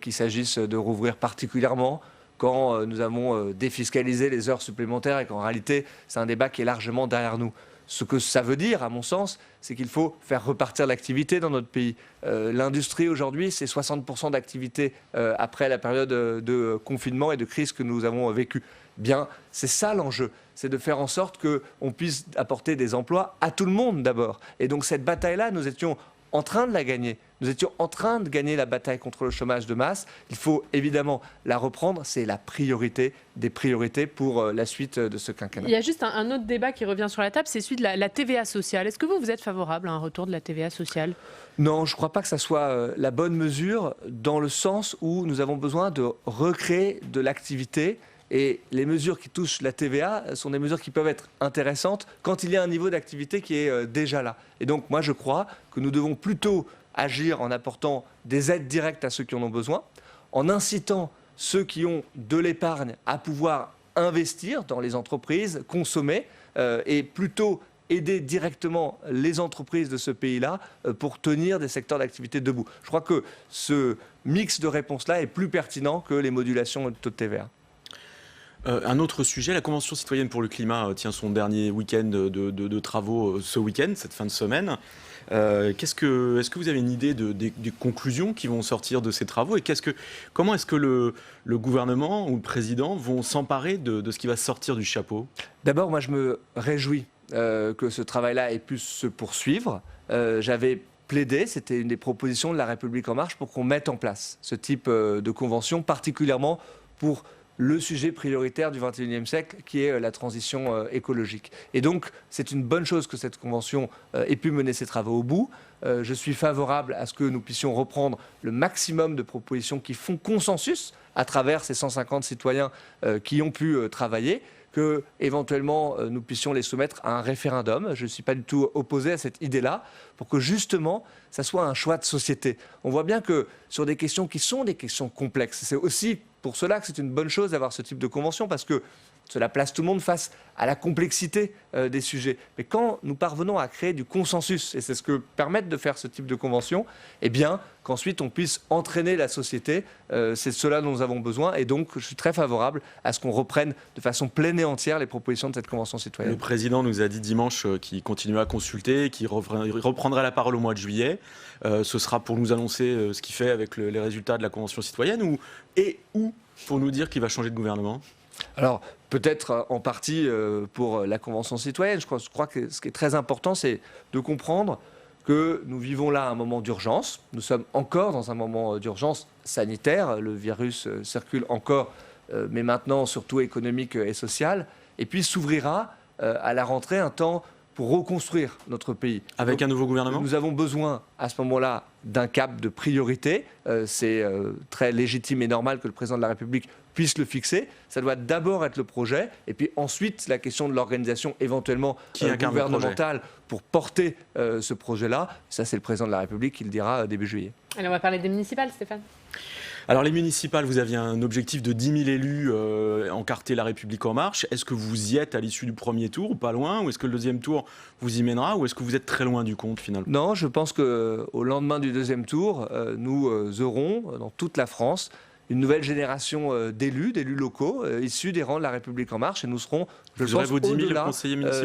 qu'il s'agisse de rouvrir particulièrement quand nous avons défiscalisé les heures supplémentaires et qu'en réalité, c'est un débat qui est largement derrière nous. Ce que ça veut dire, à mon sens, c'est qu'il faut faire repartir l'activité dans notre pays. L'industrie, aujourd'hui, c'est 60% d'activité après la période de confinement et de crise que nous avons vécue. Bien, c'est ça l'enjeu, c'est de faire en sorte qu'on puisse apporter des emplois à tout le monde d'abord. Et donc cette bataille-là, nous étions en train de la gagner. Nous étions en train de gagner la bataille contre le chômage de masse. Il faut évidemment la reprendre. C'est la priorité des priorités pour la suite de ce quinquennat. Il y a juste un autre débat qui revient sur la table, c'est celui de la TVA sociale. Est-ce que vous êtes favorable à un retour de la TVA sociale ? Non, je ne crois pas que ça soit la bonne mesure dans le sens où nous avons besoin de recréer de l'activité. Et les mesures qui touchent la TVA sont des mesures qui peuvent être intéressantes quand il y a un niveau d'activité qui est déjà là. Et donc moi je crois que nous devons plutôt agir en apportant des aides directes à ceux qui en ont besoin, en incitant ceux qui ont de l'épargne à pouvoir investir dans les entreprises, consommer, et plutôt aider directement les entreprises de ce pays-là pour tenir des secteurs d'activité debout. Je crois que ce mix de réponses-là est plus pertinent que les modulations de taux de TVA. Un autre sujet, la Convention citoyenne pour le climat tient son dernier week-end de travaux ce week-end, cette fin de semaine. Est-ce que vous avez une idée des conclusions qui vont sortir de ces travaux et comment est-ce que le gouvernement ou le président vont s'emparer de ce qui va sortir du chapeau ? D'abord, moi je me réjouis que ce travail-là ait pu se poursuivre. J'avais plaidé, c'était une des propositions de La République En Marche, pour qu'on mette en place ce type de convention, particulièrement pour le sujet prioritaire du XXIe siècle, qui est la transition écologique. Et donc, c'est une bonne chose que cette convention ait pu mener ses travaux au bout. Je suis favorable à ce que nous puissions reprendre le maximum de propositions qui font consensus à travers ces 150 citoyens qui ont pu travailler, que éventuellement nous puissions les soumettre à un référendum. Je ne suis pas du tout opposé à cette idée-là, pour que justement ça soit un choix de société. On voit bien que sur des questions qui sont des questions complexes, c'est aussi pour cela que c'est une bonne chose d'avoir ce type de convention, parce que cela place tout le monde face à la complexité des sujets. Mais quand nous parvenons à créer du consensus, et c'est ce que permettent de faire ce type de convention, eh bien qu'ensuite on puisse entraîner la société, c'est cela dont nous avons besoin. Et donc je suis très favorable à ce qu'on reprenne de façon pleine et entière les propositions de cette convention citoyenne. Le président nous a dit dimanche qu'il continuait à consulter, qu'il reprendrait la parole au mois de juillet. Ce sera pour nous annoncer ce qu'il fait avec les résultats de la convention citoyenne ou pour nous dire qu'il va changer de gouvernement ? Alors, peut-être en partie pour la Convention citoyenne. Je crois que ce qui est très important, c'est de comprendre que nous vivons là un moment d'urgence. Nous sommes encore dans un moment d'urgence sanitaire. Le virus circule encore, mais maintenant surtout économique et social. Et puis s'ouvrira à la rentrée un temps pour reconstruire notre pays. Avec un nouveau gouvernement ? Nous avons besoin à ce moment-là d'un cap de priorité. C'est très légitime et normal que le président de la République puisse le fixer. Ça doit d'abord être le projet, et puis ensuite la question de l'organisation éventuellement gouvernementale pour porter ce projet-là. Ça, c'est le président de la République qui le dira début juillet. Allez, on va parler des municipales, Stéphane. Alors les municipales, vous aviez un objectif de 10 000 élus encarter La République En Marche. Est-ce que vous y êtes à l'issue du premier tour ou pas loin ? Ou est-ce que le deuxième tour vous y mènera ? Ou est-ce que vous êtes très loin du compte finalement ? Non, je pense qu'au lendemain du deuxième tour, nous aurons dans toute la France une nouvelle génération d'élus locaux issus des rangs de La République En Marche, et nous serons, je pense, au-delà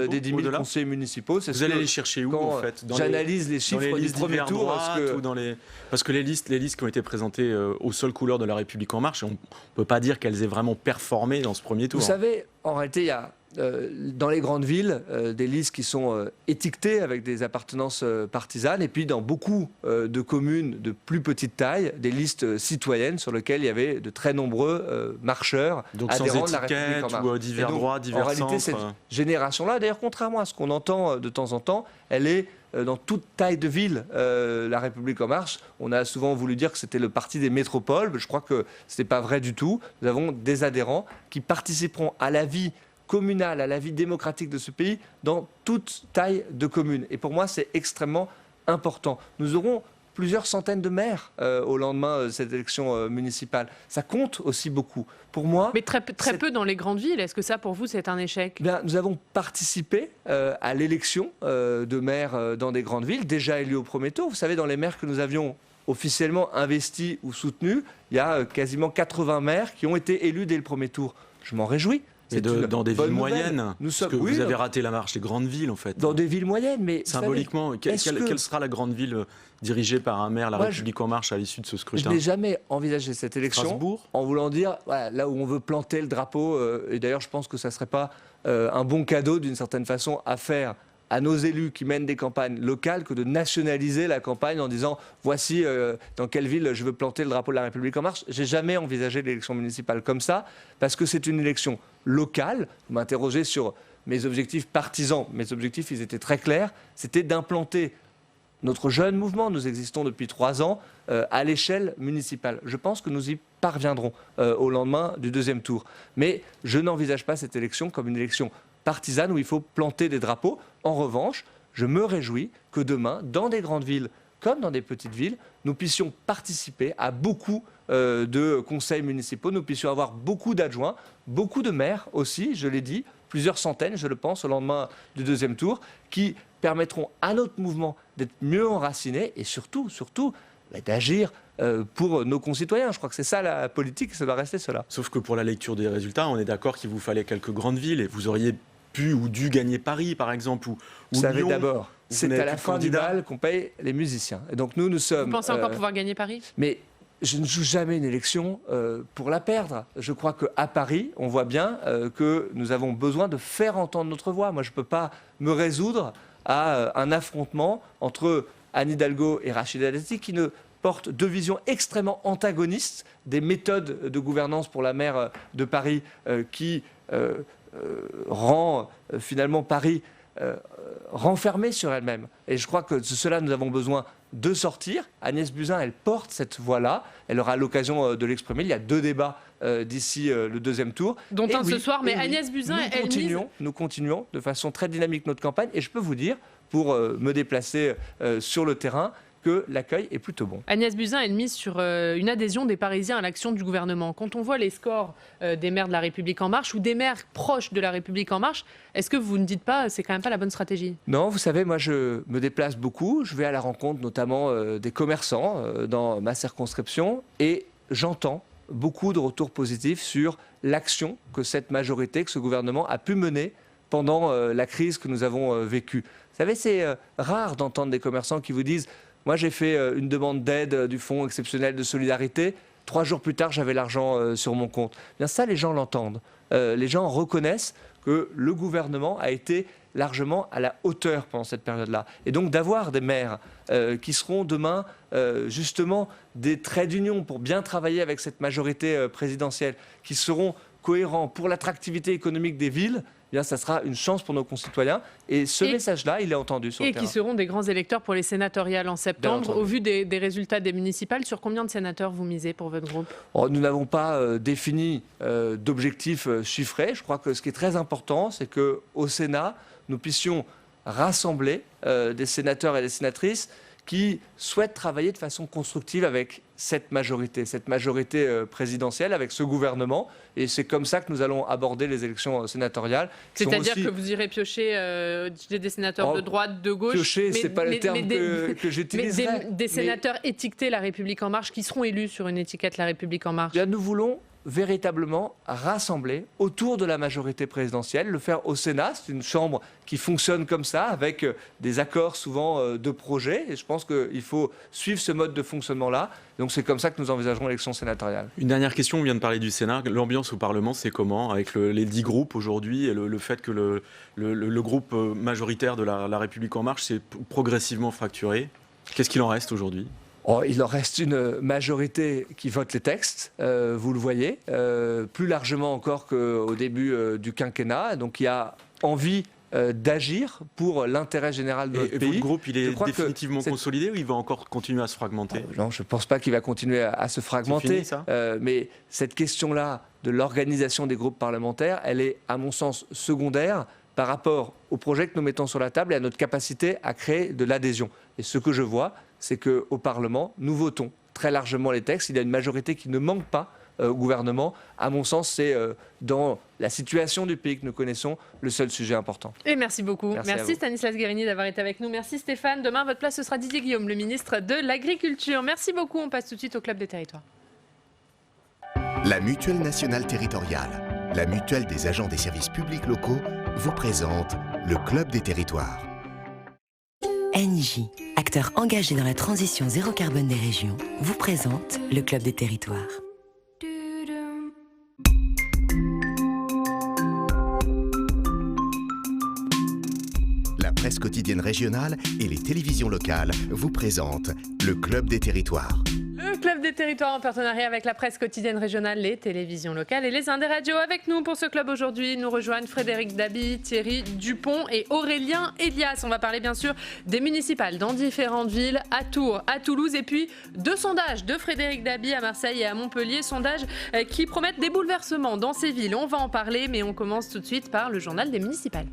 des 10 000 conseillers municipaux. Vous allez les chercher où en fait ? J'analyse les chiffres du premier tour. Parce que les listes qui ont été présentées aux seules couleurs de La République En Marche, on ne peut pas dire qu'elles aient vraiment performé dans ce premier tour. Vous savez, en réalité, il y a dans les grandes villes des listes qui sont étiquetées avec des appartenances partisanes, et puis dans beaucoup de communes de plus petite taille, des listes citoyennes sur lesquelles il y avait de très nombreux marcheurs, donc adhérents sans de La République En Marche. Ou divers droits, divers centres. En réalité, cette génération-là, d'ailleurs, contrairement à ce qu'on entend de temps en temps, elle est dans toute taille de ville. La République En Marche, on a souvent voulu dire que c'était le parti des métropoles, mais je crois que ce n'est pas vrai du tout. Nous avons des adhérents qui participeront à la vie communale, à la vie démocratique de ce pays, dans toute taille de commune. Et pour moi, c'est extrêmement important. Nous aurons plusieurs centaines de maires au lendemain de cette élection municipale. Ça compte aussi beaucoup. Pour moi, mais très peu dans les grandes villes. Est-ce que ça, pour vous, c'est un échec? Bien, nous avons participé à l'élection de maires dans des grandes villes, déjà élus au premier tour. Vous savez, dans les maires que nous avions officiellement investis ou soutenus, il y a quasiment 80 maires qui ont été élus dès le premier tour. Je m'en réjouis. Mais dans des villes moyennes, vous avez raté la marche des grandes villes, en fait. Dans des villes moyennes, mais... Symboliquement, quelle sera la grande ville dirigée par un maire, la République En Marche, à l'issue de ce scrutin? Je n'ai jamais envisagé cette élection Strasbourg, en voulant dire, voilà, là où on veut planter le drapeau, et d'ailleurs je pense que ça ne serait pas un bon cadeau, d'une certaine façon, à faire à nos élus qui mènent des campagnes locales que de nationaliser la campagne en disant voici dans quelle ville je veux planter le drapeau de la République En Marche. J'ai jamais envisagé l'élection municipale comme ça parce que c'est une élection locale. Vous m'interrogez sur mes objectifs partisans. Mes objectifs, ils étaient très clairs. C'était d'implanter notre jeune mouvement, nous existons depuis 3 ans, à l'échelle municipale. Je pense que nous y parviendrons au lendemain du deuxième tour. Mais je n'envisage pas cette élection comme une élection partisane où il faut planter des drapeaux. En revanche, je me réjouis que demain, dans des grandes villes comme dans des petites villes, nous puissions participer à beaucoup de conseils municipaux, nous puissions avoir beaucoup d'adjoints, beaucoup de maires aussi, je l'ai dit, plusieurs centaines, je le pense, au lendemain du deuxième tour, qui permettront à notre mouvement d'être mieux enraciné et surtout, d'agir pour nos concitoyens. Je crois que c'est ça la politique et ça doit rester cela. Sauf que pour la lecture des résultats, on est d'accord qu'il vous fallait quelques grandes villes et vous auriez pu ou dû gagner Paris, par exemple, ou vous savez, Lyon. D'abord, c'est à la fin du bal qu'on paye les musiciens. Et donc nous sommes... Vous pensez encore pouvoir gagner Paris? Mais je ne joue jamais une élection pour la perdre. Je crois qu'à Paris, on voit bien que nous avons besoin de faire entendre notre voix. Moi, je ne peux pas me résoudre à un affrontement entre Anne Hidalgo et Rachida Dati qui ne portent 2 visions extrêmement antagonistes des méthodes de gouvernance pour la maire de Paris qui rend finalement Paris renfermée sur elle-même. Et je crois que de cela, nous avons besoin de sortir. Agnès Buzyn, elle porte cette voix-là. Elle aura l'occasion de l'exprimer. Il y a 2 débats d'ici le deuxième tour. Dont un ce soir, mais Agnès Buzyn, nous continuons de façon très dynamique notre campagne. Et je peux vous dire, pour me déplacer sur le terrain, que l'accueil est plutôt bon. Agnès Buzyn, elle mise sur une adhésion des Parisiens à l'action du gouvernement. Quand on voit les scores des maires de la République En Marche ou des maires proches de la République En Marche, est-ce que vous ne dites pas c'est quand même pas la bonne stratégie? Non, vous savez, moi je me déplace beaucoup. Je vais à la rencontre notamment des commerçants dans ma circonscription et j'entends beaucoup de retours positifs sur l'action que cette majorité, que ce gouvernement a pu mener pendant la crise que nous avons vécue. Vous savez, c'est rare d'entendre des commerçants qui vous disent moi, j'ai fait une demande d'aide du Fonds exceptionnel de solidarité. 3 jours plus tard, j'avais l'argent sur mon compte. Bien ça, les gens l'entendent. Les gens reconnaissent que le gouvernement a été largement à la hauteur pendant cette période-là. Et donc d'avoir des maires qui seront demain justement des traits d'union pour bien travailler avec cette majorité présidentielle, qui seront cohérents pour l'attractivité économique des villes, eh bien, ça sera une chance pour nos concitoyens. Et ce message-là, il est entendu sur le terrain. Et qui seront des grands électeurs pour les sénatoriales en septembre. Au vu des résultats des municipales, sur combien de sénateurs vous misez pour votre groupe? Nous n'avons pas défini d'objectifs chiffrés. Je crois que ce qui est très important, c'est qu'au Sénat, nous puissions rassembler des sénateurs et des sénatrices qui souhaitent travailler de façon constructive avec cette majorité présidentielle, avec ce gouvernement. Et c'est comme ça que nous allons aborder les élections sénatoriales. C'est-à-dire que vous irez piocher des sénateurs de droite, de gauche. Piocher, ce n'est pas le terme que j'utiliserai. Des sénateurs étiquetés La République En Marche qui seront élus sur une étiquette La République En Marche. Bien, nous voulons véritablement rassembler autour de la majorité présidentielle, le faire au Sénat. C'est une chambre qui fonctionne comme ça, avec des accords souvent de projets. Et je pense qu'il faut suivre ce mode de fonctionnement-là. Donc c'est comme ça que nous envisagerons l'élection sénatoriale. Une dernière question, on vient de parler du Sénat. L'ambiance au Parlement, c'est comment avec les 10 groupes aujourd'hui et le fait que le groupe majoritaire de la République En Marche s'est progressivement fracturé? Qu'est-ce qu'il en reste aujourd'hui? Il en reste une majorité qui vote les textes, vous le voyez, plus largement encore qu'au début du quinquennat. Donc il y a envie d'agir pour l'intérêt général de notre pays. Et votre groupe, il est définitivement consolidé ou il va encore continuer à se fragmenter? Non, je ne pense pas qu'il va continuer à se fragmenter. C'est fini, ça mais cette question-là de l'organisation des groupes parlementaires, elle est, à mon sens, secondaire par rapport au projet que nous mettons sur la table et à notre capacité à créer de l'adhésion. Et ce que je vois, c'est qu'au Parlement, nous votons très largement les textes. Il y a une majorité qui ne manque pas au gouvernement. À mon sens, c'est dans la situation du pays que nous connaissons le seul sujet important. Et merci beaucoup. Merci Stanislas Guerini d'avoir été avec nous. Merci Stéphane. Demain, à votre place, ce sera Didier Guillaume, le ministre de l'Agriculture. Merci beaucoup. On passe tout de suite au Club des Territoires. La Mutuelle nationale territoriale, la mutuelle des agents des services publics locaux, vous présente le Club des Territoires. NJ, acteur engagé dans la transition zéro carbone des régions, vous présente le Club des Territoires. La presse quotidienne régionale et les télévisions locales vous présentent le Club des Territoires. Le Club des Territoires en partenariat avec la presse quotidienne régionale, les télévisions locales et les Indes radios. Avec nous pour ce club aujourd'hui, nous rejoignent Frédéric Dabi, Thierry Dupont et Aurélien Elias. On va parler bien sûr des municipales dans différentes villes, à Tours, à Toulouse et puis deux sondages de Frédéric Dabi à Marseille et à Montpellier. Sondages qui promettent des bouleversements dans ces villes. On va en parler, mais on commence tout de suite par le journal des municipales.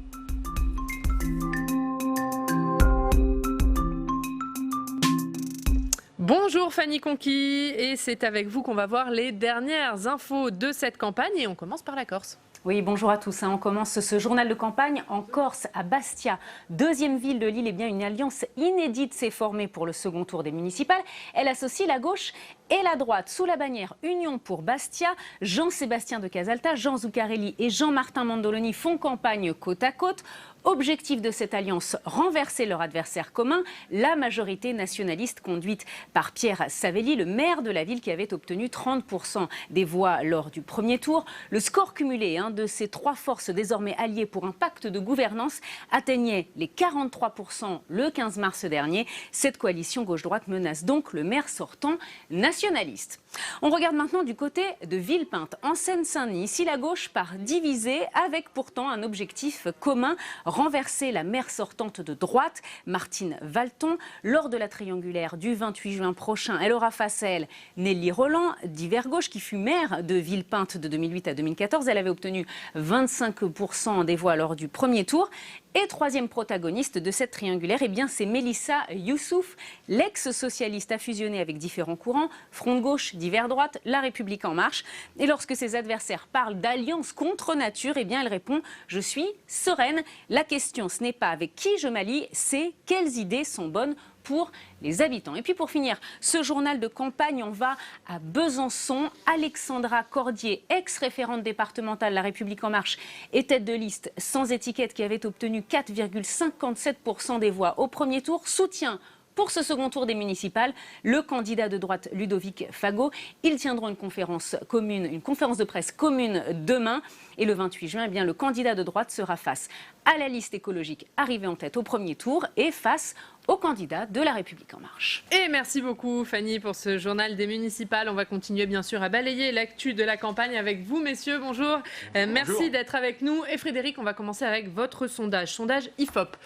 Bonjour Fanny Conqui, et c'est avec vous qu'on va voir les dernières infos de cette campagne et on commence par la Corse. Oui, bonjour à tous. On commence ce journal de campagne en Corse, à Bastia. Deuxième ville de l'île, une alliance inédite s'est formée pour le second tour des municipales. Elle associe la gauche et la droite sous la bannière Union pour Bastia. Jean-Sébastien de Casalta, Jean Zuccarelli et Jean-Martin Mandoloni font campagne côte à côte. Objectif de cette alliance, renverser leur adversaire commun, la majorité nationaliste conduite par Pierre Savelli, le maire de la ville qui avait obtenu 30% des voix lors du premier tour. Le score cumulé de ces trois forces désormais alliées pour un pacte de gouvernance atteignait les 43% le 15 mars dernier. Cette coalition gauche-droite menace donc le maire sortant nationaliste. On regarde maintenant du côté de Villepinte, en Seine-Saint-Denis. Ici, la gauche part divisée avec pourtant un objectif commun, renverser la maire sortante de droite, Martine Valton. Lors de la triangulaire du 28 juin prochain, elle aura face à elle Nelly Roland, d'Hiver Gauche, qui fut maire de Villepinte de 2008 à 2014. Elle avait obtenu 25% des voix lors du premier tour. Et troisième protagoniste de cette triangulaire, c'est Mélissa Youssouf. L'ex-socialiste a fusionné avec différents courants, Front de gauche, Divers droite, La République en marche. Et lorsque ses adversaires parlent d'alliance contre nature, elle répond « Je suis sereine ». La question, ce n'est pas avec qui je m'allie, c'est quelles idées sont bonnes pour les habitants. Et puis pour finir, ce journal de campagne, on va à Besançon. Alexandra Cordier, ex-référente départementale La République En Marche et tête de liste sans étiquette qui avait obtenu 4,57% des voix au premier tour, soutient pour ce second tour des municipales le candidat de droite Ludovic Fago. Ils tiendront une conférence de presse commune demain. Et le 28 juin, le candidat de droite sera face à la liste écologique arrivée en tête au premier tour et face au candidat de La République En Marche. Et merci beaucoup Fanny pour ce journal des municipales. On va continuer bien sûr à balayer l'actu de la campagne avec vous messieurs. Bonjour. Merci d'être avec nous. Et Frédéric, on va commencer avec votre sondage IFOP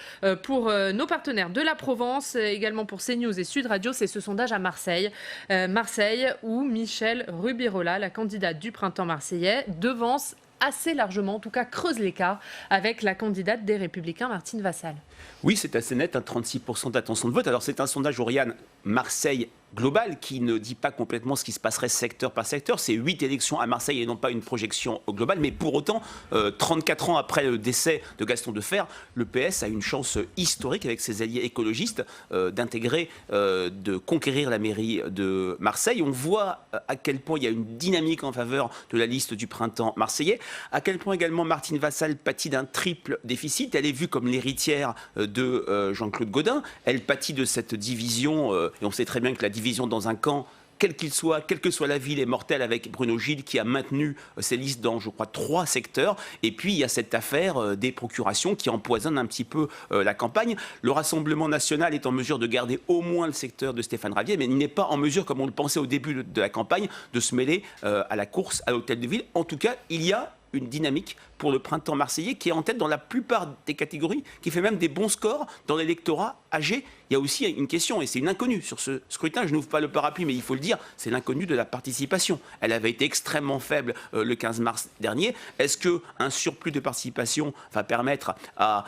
pour nos partenaires de la Provence, également pour CNews et Sud Radio. C'est ce sondage à Marseille. Marseille où Michèle Rubirola, la candidate du printemps marseillais, devance assez largement, en tout cas creuse l'écart avec la candidate des Républicains, Martine Vassal. Oui, c'est assez net, 36% d'attention de vote. Alors c'est un sondage, Oriane, Marseille global qui ne dit pas complètement ce qui se passerait secteur par secteur. C'est 8 élections à Marseille et non pas une projection globale. Mais pour autant, 34 ans après le décès de Gaston Defferre, le PS a une chance historique avec ses alliés écologistes d'intégrer, de conquérir la mairie de Marseille. On voit à quel point il y a une dynamique en faveur de la liste du printemps marseillais. À quel point également Martine Vassal pâtit d'un triple déficit. Elle est vue comme l'héritière de Jean-Claude Gaudin. Elle pâtit de cette division, et on sait très bien que la division dans un camp, quel qu'il soit, quelle que soit la ville, est mortelle avec Bruno Gilles qui a maintenu ses listes dans, je crois, 3 secteurs. Et puis, il y a cette affaire des procurations qui empoisonne un petit peu la campagne. Le Rassemblement national est en mesure de garder au moins le secteur de Stéphane Ravier, mais il n'est pas en mesure, comme on le pensait au début de la campagne, de se mêler à la course à l'hôtel de ville. En tout cas, il y a une dynamique pour le printemps marseillais qui est en tête dans la plupart des catégories, qui fait même des bons scores dans l'électorat âgé. Il y a aussi une question, et c'est une inconnue sur ce scrutin, je n'ouvre pas le parapluie, mais il faut le dire, c'est l'inconnue de la participation. Elle avait été extrêmement faible le 15 mars dernier. Est-ce qu'un surplus de participation va permettre à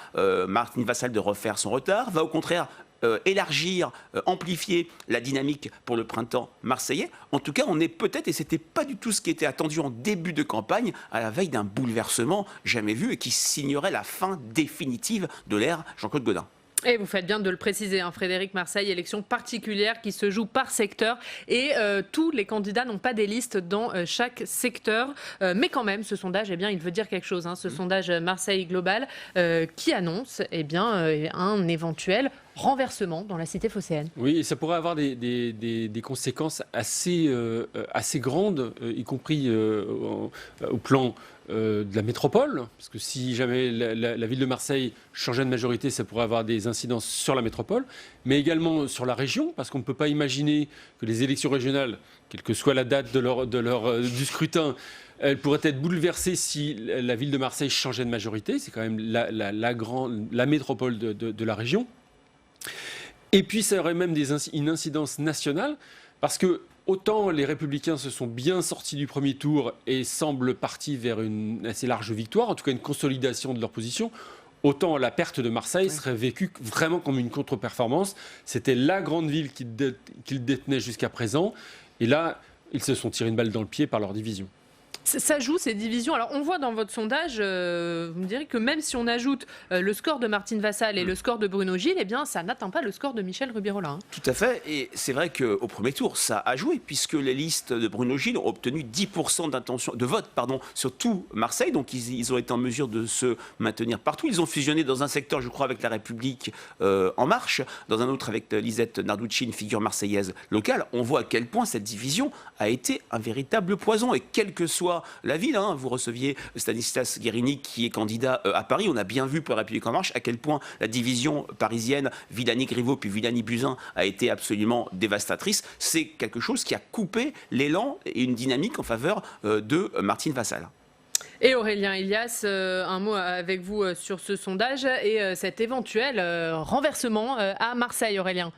Martine Vassal de refaire son retard? Va au contraire élargir, amplifier la dynamique pour le printemps marseillais? En tout cas, on est peut-être, et ce n'était pas du tout ce qui était attendu en début de campagne, à la veille d'un bouleversement jamais vu et qui signerait la fin définitive de l'ère Jean-Claude Gaudin. Et vous faites bien de le préciser, hein, Frédéric Marseille, élection particulière qui se joue par secteur et tous les candidats n'ont pas des listes dans chaque secteur. Mais quand même, ce sondage, eh bien, il veut dire quelque chose. Hein, ce sondage Marseille Global qui annonce eh bien, un éventuel renversement dans la cité phocéenne. Oui, et ça pourrait avoir des conséquences assez grandes, y compris au plan de la métropole, parce que si jamais la ville de Marseille changeait de majorité, ça pourrait avoir des incidences sur la métropole, mais également sur la région, parce qu'on ne peut pas imaginer que les élections régionales, quelle que soit la date du scrutin, elles pourraient être bouleversées si la ville de Marseille changeait de majorité. C'est quand même la métropole de la région. Et puis ça aurait même une incidence nationale, parce que autant les Républicains se sont bien sortis du premier tour et semblent partis vers une assez large victoire, en tout cas une consolidation de leur position, autant la perte de Marseille serait vécue vraiment comme une contre-performance. C'était la grande ville qu'ils détenaient jusqu'à présent, et là, ils se sont tirés une balle dans le pied par leur division. Ça joue, ces divisions. Alors, on voit dans votre sondage, vous me direz que même si on ajoute le score de Martine Vassal et le score de Bruno Gilles, eh bien, ça n'atteint pas le score de Michel Rubirola. Hein. Tout à fait. Et c'est vrai qu'au premier tour, ça a joué, puisque les listes de Bruno Gilles ont obtenu 10% de vote sur tout Marseille. Donc, ils ont été en mesure de se maintenir partout. Ils ont fusionné dans un secteur, je crois, avec La République En Marche, dans un autre avec Lisette Narducci, une figure marseillaise locale. On voit à quel point cette division a été un véritable poison. Et quel que soit la ville, hein. Vous receviez Stanislas Guérini qui est candidat à Paris. On a bien vu pour la République En Marche à quel point la division parisienne Villani-Griveaux puis Villani-Buzyn a été absolument dévastatrice. C'est quelque chose qui a coupé l'élan et une dynamique en faveur de Martine Vassal. Et Aurélien Ilias, un mot avec vous sur ce sondage et cet éventuel renversement à Marseille, Aurélien.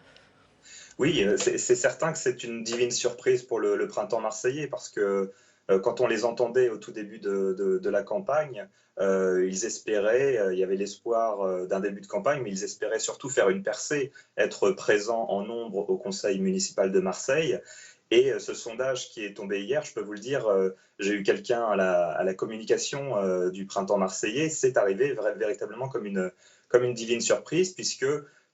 Oui, c'est certain que c'est une divine surprise pour le printemps marseillais, parce que quand on les entendait au tout début de la campagne, ils espéraient, il y avait l'espoir d'un début de campagne, mais ils espéraient surtout faire une percée, être présents en nombre au conseil municipal de Marseille. Et ce sondage qui est tombé hier, je peux vous le dire, j'ai eu quelqu'un à la communication du printemps marseillais, c'est arrivé véritablement comme une divine surprise, puisque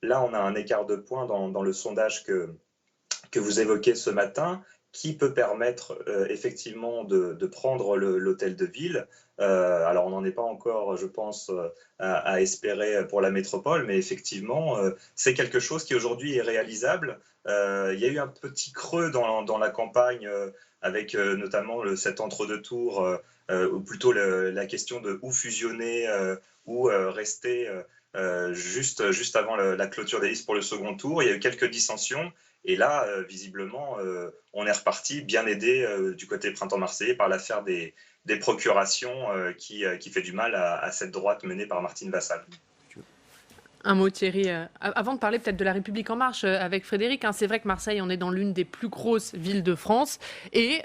là on a un écart de points dans le sondage que vous évoquez ce matin, qui peut permettre effectivement de prendre l'hôtel de ville. Alors on n'en est pas encore, je pense, à espérer pour la métropole, mais effectivement, c'est quelque chose qui aujourd'hui est réalisable. Il y a eu un petit creux dans la campagne, avec notamment cet entre-deux tours, ou plutôt la question de où fusionner, ou rester juste avant la clôture des listes pour le second tour. Il y a eu quelques dissensions. Et là, visiblement, on est reparti bien aidé du côté printemps marseillais par l'affaire des procurations qui fait du mal à cette droite menée par Martine Vassal. Un mot, Thierry, avant de parler peut-être de la République En Marche avec Frédéric, hein, c'est vrai que Marseille, on est dans l'une des plus grosses villes de France et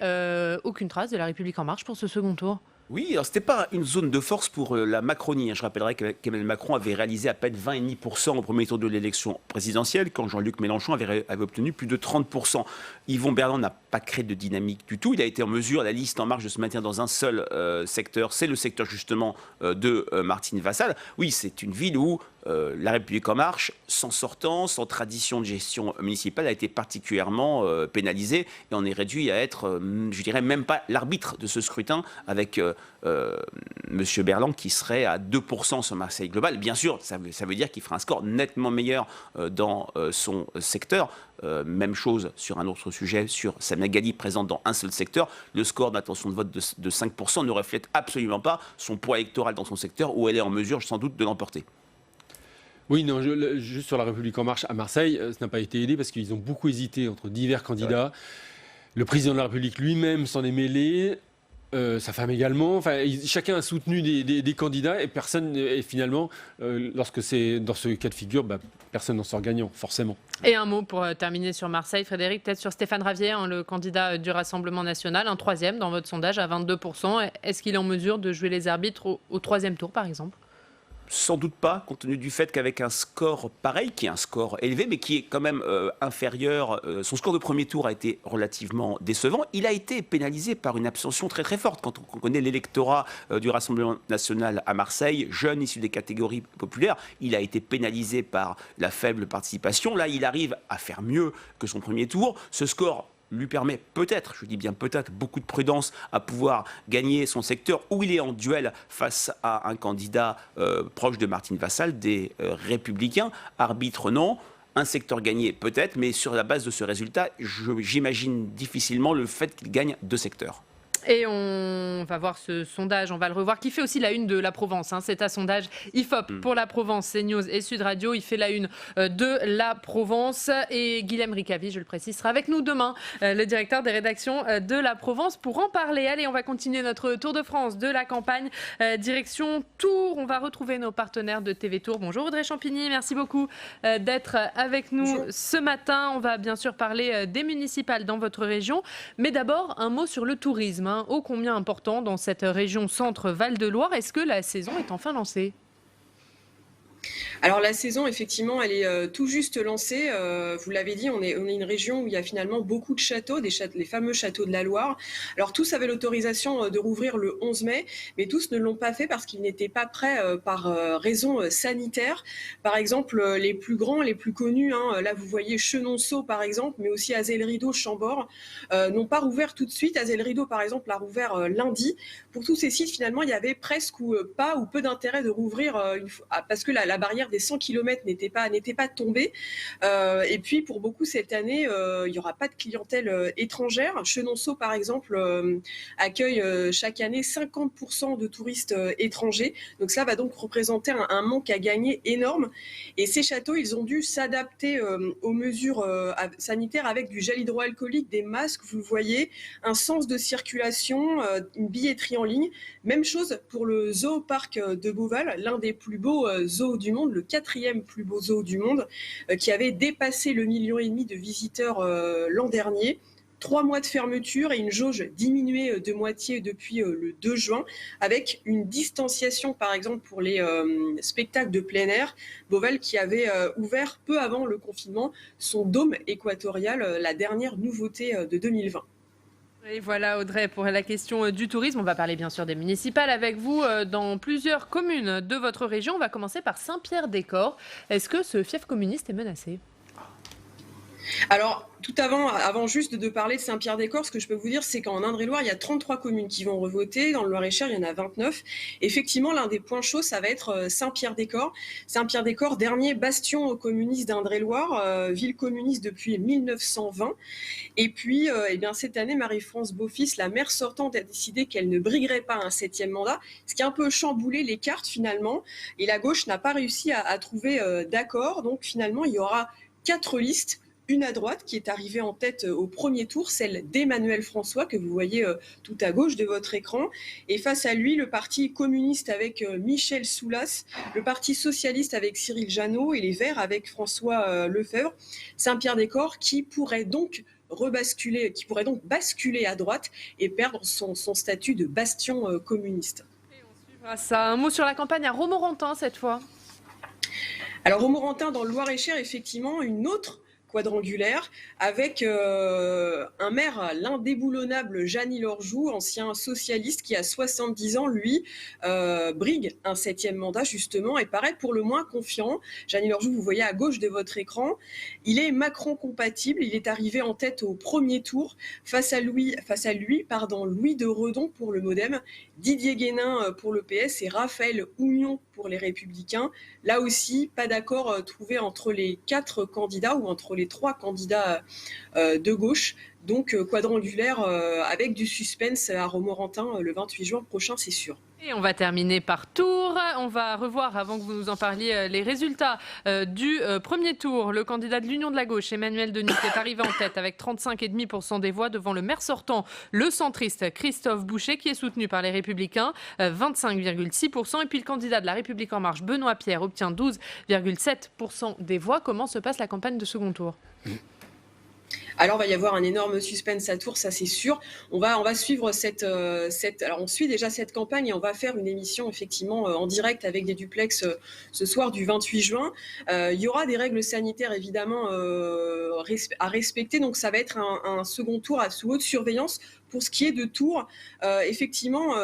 aucune trace de la République En Marche pour ce second tour. Oui, alors ce n'était pas une zone de force pour la Macronie. Je rappellerai qu'Emmanuel Macron avait réalisé à peine 20,5% au premier tour de l'élection présidentielle, quand Jean-Luc Mélenchon avait obtenu plus de 30%. Yvon Berland n'a pas créé de dynamique du tout. Il a été en mesure, la liste En Marche, de se maintenir dans un seul secteur. C'est le secteur justement de Martine Vassal. Oui, c'est une ville où la République En Marche, sans sortant, sans tradition de gestion municipale, a été particulièrement pénalisée. Et on est réduit à être, je dirais, même pas l'arbitre de ce scrutin, avec M. Berland qui serait à 2% sur Marseille Global. Bien sûr, ça veut dire qu'il fera un score nettement meilleur dans son secteur. Même chose sur un autre sujet, sur Samia Ghali, présente dans un seul secteur. Le score d'intention de vote de 5% ne reflète absolument pas son poids électoral dans son secteur, où elle est en mesure sans doute de l'emporter. Oui, non, juste sur la République En Marche à Marseille, ça n'a pas été aidé parce qu'ils ont beaucoup hésité entre divers candidats. Le président de la République lui-même s'en est mêlé. sa femme également. Enfin, chacun a soutenu des candidats et personne, et finalement, lorsque c'est dans ce cas de figure, personne n'en sort gagnant, forcément. Et un mot pour terminer sur Marseille, Frédéric, peut-être sur Stéphane Ravier, le candidat du Rassemblement national, un troisième dans votre sondage à 22%. Est-ce qu'il est en mesure de jouer les arbitres au troisième tour, par exemple ? Sans doute pas, compte tenu du fait qu'avec un score pareil, qui est un score élevé, mais qui est quand même inférieur, son score de premier tour a été relativement décevant. Il a été pénalisé par une abstention très très forte. Quand on connaît l'électorat du Rassemblement national à Marseille, jeune issu des catégories populaires, il a été pénalisé par la faible participation. Là, il arrive à faire mieux que son premier tour. Ce score lui permet peut-être, je dis bien peut-être, beaucoup de prudence à pouvoir gagner son secteur où il est en duel face à un candidat proche de Martine Vassal, des Républicains. Arbitre, non. Un secteur gagné, peut-être, mais sur la base de ce résultat, j'imagine difficilement le fait qu'il gagne 2 secteurs. Et on va voir ce sondage, on va le revoir, qui fait aussi la une de la Provence. C'est un sondage IFOP pour la Provence, CNews et Sud Radio. Il fait la une de la Provence. Et Guilhem Ricavi, je le précise, sera avec nous demain, le directeur des rédactions de la Provence, pour en parler. Allez, on va continuer notre tour de France de la campagne. Direction Tours, on va retrouver nos partenaires de TV Tours. Bonjour Audrey Champigny, merci beaucoup d'être avec nous ce matin. On va bien sûr parler des municipales dans votre région. Mais d'abord, un mot sur le tourisme. Ô combien important dans cette région centre-Val-de-Loire. Est-ce que la saison est enfin lancée ? Alors la saison, effectivement, elle est tout juste lancée. Vous l'avez dit, on est une région où il y a finalement beaucoup de châteaux, les fameux châteaux de la Loire. Alors tous avaient l'autorisation de rouvrir le 11 mai, mais tous ne l'ont pas fait parce qu'ils n'étaient pas prêts par raison sanitaire. Par exemple, les plus grands, les plus connus, là vous voyez Chenonceau par exemple, mais aussi Azay-le-Rideau, Chambord, n'ont pas rouvert tout de suite. Azay-le-Rideau par exemple a rouvert lundi. Pour tous ces sites, finalement, il y avait presque ou pas ou peu d'intérêt de rouvrir parce que la barrière des 100 km n'était pas tombée. Et puis, pour beaucoup, cette année, il n'y aura pas de clientèle étrangère. Chenonceau, par exemple, accueille chaque année 50% de touristes étrangers. Donc, ça va donc représenter un manque à gagner énorme. Et ces châteaux, ils ont dû s'adapter aux mesures sanitaires avec du gel hydroalcoolique, des masques, vous le voyez, un sens de circulation, une billetterie en ligne. Même chose pour le Zoo-Parc de Beauval, l'un des plus beaux zoos du monde, le 4e plus beau zoo du monde, qui avait dépassé le 1,5 million de visiteurs l'an dernier. 3 mois de fermeture et une jauge diminuée de moitié depuis le 2 juin, avec une distanciation par exemple pour les spectacles de plein air. Beauval qui avait ouvert peu avant le confinement son dôme équatorial, la dernière nouveauté de 2020. Et voilà Audrey pour la question du tourisme. On va parler bien sûr des municipales avec vous dans plusieurs communes de votre région. On va commencer par Saint-Pierre-des-Corps. Est-ce que ce fief communiste est menacé ? Alors, tout avant juste de parler de Saint-Pierre-des-Corps, ce que je peux vous dire, c'est qu'en Indre-et-Loire, il y a 33 communes qui vont revoter. Dans le Loir-et-Cher, il y en a 29. Effectivement, l'un des points chauds, ça va être Saint-Pierre-des-Corps. Saint-Pierre-des-Corps, dernier bastion communiste d'Indre-et-Loire, ville communiste depuis 1920. Et puis, cette année, Marie-France Beaufils, la maire sortante, a décidé qu'elle ne briguerait pas un 7e mandat, ce qui a un peu chamboulé les cartes finalement. Et la gauche n'a pas réussi à trouver d'accord. Donc finalement, il y aura 4 listes. Une à droite qui est arrivée en tête au premier tour, celle d'Emmanuel François, que vous voyez tout à gauche de votre écran. Et face à lui, le parti communiste avec Michel Soulas, le parti socialiste avec Cyril Janot et les Verts avec François Lefebvre. Saint-Pierre-des-Corps qui pourrait donc basculer à droite et perdre son statut de bastion communiste. Et on suivra ça. Un mot sur la campagne à Romorantin cette fois. Alors Romorantin dans le Loir-et-Cher, effectivement, une autre quadrangulaire avec un maire, l'indéboulonnable Jeanny Lorjou, ancien socialiste qui a 70 ans, lui, brigue un 7e mandat justement et paraît pour le moins confiant. Jeanny Lorjou, vous voyez à gauche de votre écran, il est Macron compatible, il est arrivé en tête au premier tour face à lui, Louis de Redon pour le MoDem, Didier Guénin pour le PS et Raphaël Ougnon pour les Républicains. Là aussi, pas d'accord trouvé entre les 4 candidats ou entre les 3 candidats de gauche. Donc quadrangulaire avec du suspense à Romorantin le 28 juin prochain, c'est sûr. Et on va terminer par Tours. On va revoir, avant que vous nous en parliez, les résultats du premier tour. Le candidat de l'Union de la gauche, Emmanuel Denis, est arrivé en tête avec 35,5% des voix devant le maire sortant, le centriste Christophe Boucher, qui est soutenu par les Républicains, 25,6%. Et puis le candidat de La République En Marche, Benoît Pierre, obtient 12,7% des voix. Comment se passe la campagne de second tour ? Alors, il va y avoir un énorme suspense à Tours, ça c'est sûr. On va suivre alors on suit déjà cette campagne et on va faire une émission effectivement en direct avec des duplex ce soir du 28 juin. Il y aura des règles sanitaires évidemment à respecter, donc ça va être un second tour sous haute surveillance. Pour ce qui est de Tours, effectivement,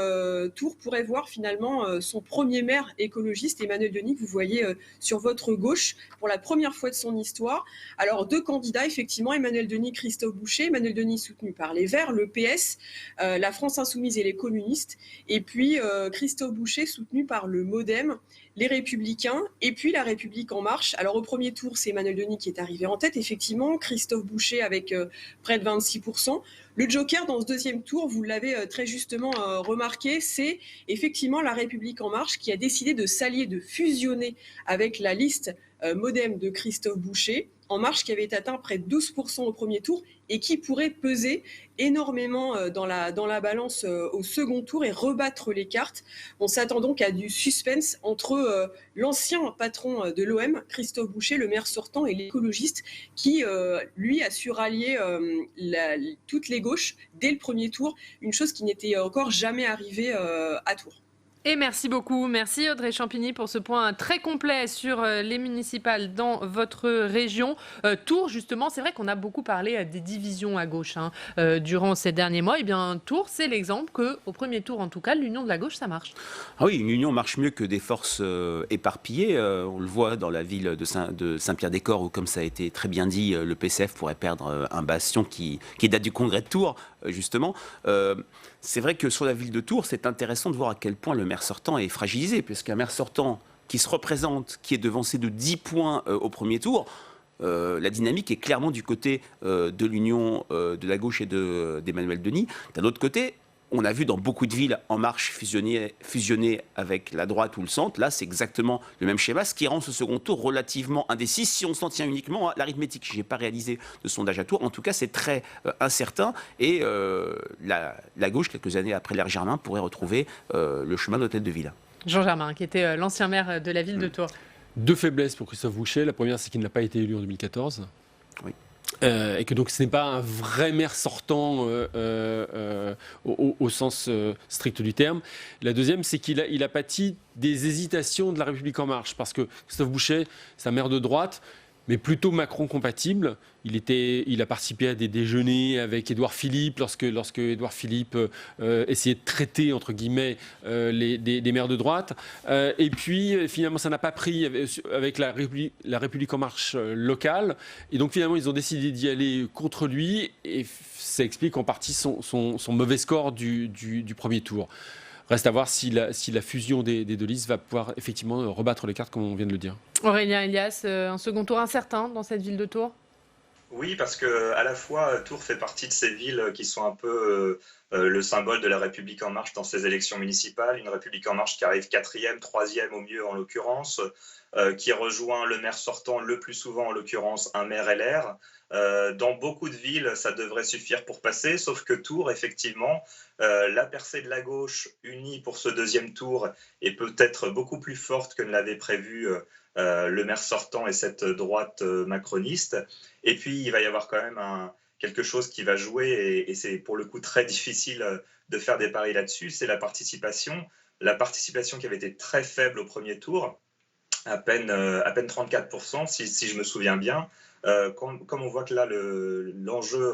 Tours pourrait voir finalement son premier maire écologiste, Emmanuel Denis, que vous voyez sur votre gauche, pour la première fois de son histoire. Alors, 2 candidats, effectivement, Emmanuel Denis, Christophe Boucher. Emmanuel Denis soutenu par les Verts, le PS, la France Insoumise et les communistes. Et puis, Christophe Boucher soutenu par le MoDem, les Républicains et puis La République En Marche. Alors, au premier tour, c'est Emmanuel Denis qui est arrivé en tête, effectivement. Christophe Boucher avec près de 26%. Le joker dans ce deuxième tour, vous l'avez très justement remarqué, c'est effectivement La République En Marche qui a décidé de s'allier, de fusionner avec la liste MoDem de Christophe Boucher. En Marche qui avait atteint près de 12% au premier tour et qui pourrait peser énormément dans la balance au second tour et rebattre les cartes. On s'attend donc à du suspense entre l'ancien patron de l'OM, Christophe Boucher, le maire sortant, et l'écologiste qui, lui, a su rallier toutes les gauches dès le premier tour, une chose qui n'était encore jamais arrivée à Tours. Et merci beaucoup. Merci Audrey Champigny pour ce point très complet sur les municipales dans votre région. Tours, justement, c'est vrai qu'on a beaucoup parlé des divisions à gauche durant ces derniers mois. Eh bien, Tours, c'est l'exemple qu'au premier tour, en tout cas, l'union de la gauche, ça marche. Ah oui, une union marche mieux que des forces éparpillées. On le voit dans la ville de Saint-Pierre-des-Corps où, comme ça a été très bien dit, le PCF pourrait perdre un bastion qui date du congrès de Tours, justement. C'est vrai que sur la ville de Tours, c'est intéressant de voir à quel point le maire sortant est fragilisé, puisqu'un maire sortant qui se représente, qui est devancé de 10 points au premier tour, la dynamique est clairement du côté de l'union de la gauche et d'Emmanuel Denis. D'un autre côté, on a vu dans beaucoup de villes En Marche fusionner avec la droite ou le centre. Là, c'est exactement le même schéma, ce qui rend ce second tour relativement indécis si on s'en tient uniquement à l'arithmétique. Je n'ai pas réalisé de sondage à Tours. En tout cas, c'est très incertain. Et la gauche, quelques années après l'ère Germain, pourrait retrouver le chemin de l'hôtel de ville. Jean Germain, qui était l'ancien maire de la ville de Tours. 2 faiblesses pour Christophe Boucher. La première, c'est qu'il n'a pas été élu en 2014. Oui. Et que donc ce n'est pas un vrai maire sortant au sens strict du terme. La deuxième, c'est qu'il a pâti des hésitations de La République En Marche, parce que Christophe Boucher, c'est un maire de droite, mais plutôt Macron compatible. Il a participé à des déjeuners avec Édouard Philippe, lorsque Édouard Philippe essayait de traiter, entre guillemets, des maires de droite. Et puis, finalement, ça n'a pas pris avec la République En Marche locale. Et donc, finalement, ils ont décidé d'y aller contre lui. Et ça explique en partie son mauvais score du premier tour. Reste à voir si la fusion des deux listes va pouvoir effectivement rebattre les cartes, comme on vient de le dire. Aurélien Elias, un second tour incertain dans cette ville de Tours ? Oui, parce que à la fois Tours fait partie de ces villes qui sont un peu le symbole de la République En Marche dans ces élections municipales. Une République En Marche qui arrive 4e, 3e au mieux en l'occurrence, qui rejoint le maire sortant le plus souvent, en l'occurrence un maire LR. Dans beaucoup de villes, ça devrait suffire pour passer, sauf que Tours, effectivement, la percée de la gauche unie pour ce deuxième tour est peut-être beaucoup plus forte que ne l'avait prévu le maire sortant et cette droite macroniste. Et puis, il va y avoir quand même quelque chose qui va jouer, et c'est pour le coup très difficile de faire des paris là-dessus, c'est la participation. La participation qui avait été très faible au premier tour, à peine 34%, si je me souviens bien. Comme on voit que là, l'enjeu,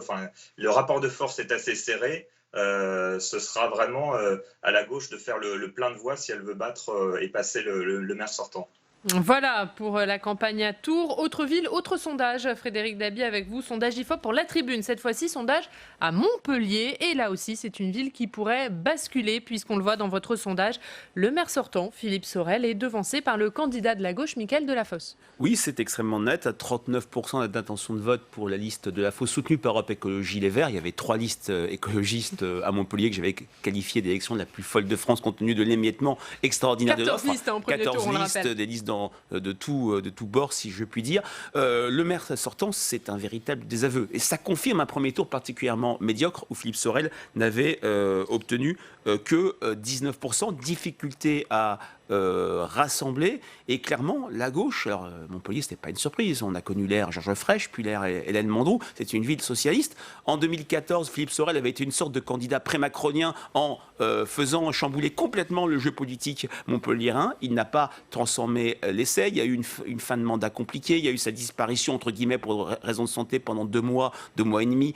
le rapport de force est assez serré, ce sera vraiment à la gauche de faire le plein de voix si elle veut battre et passer le maire sortant. Voilà pour la campagne à Tours. Autre ville, autre sondage. Frédéric Dabi avec vous. Sondage IFOP pour La Tribune. Cette fois-ci, sondage à Montpellier. Et là aussi, c'est une ville qui pourrait basculer puisqu'on le voit dans votre sondage. Le maire sortant, Philippe Sorel, est devancé par le candidat de la gauche, Mickaël Delafosse. Oui, c'est extrêmement net. À 39% d'intention de vote pour la liste Delafosse soutenue par Europe Écologie Les Verts. Il y avait 3 listes écologistes à Montpellier que j'avais qualifié d'élection la plus folle de France compte tenu de l'émiettement extraordinaire de l'offre. 14 listes, des listes de tout bord, si je puis dire. Le maire sortant, c'est un véritable désaveu. Et ça confirme un premier tour particulièrement médiocre où Philippe Sorel n'avait obtenu que 19%, difficulté à rassembler. Et clairement, la gauche, alors Montpellier, ce n'était pas une surprise. On a connu l'ère Georges Frêche, puis l'ère Hélène Mandroux. C'est une ville socialiste. En 2014, Philippe Sorel avait été une sorte de candidat pré-macronien en faisant chambouler complètement le jeu politique montpelliérain. Il n'a pas transformé l'essai. Il y a eu une fin de mandat compliquée. Il y a eu sa disparition, entre guillemets, pour raison de santé pendant 2 mois et demi,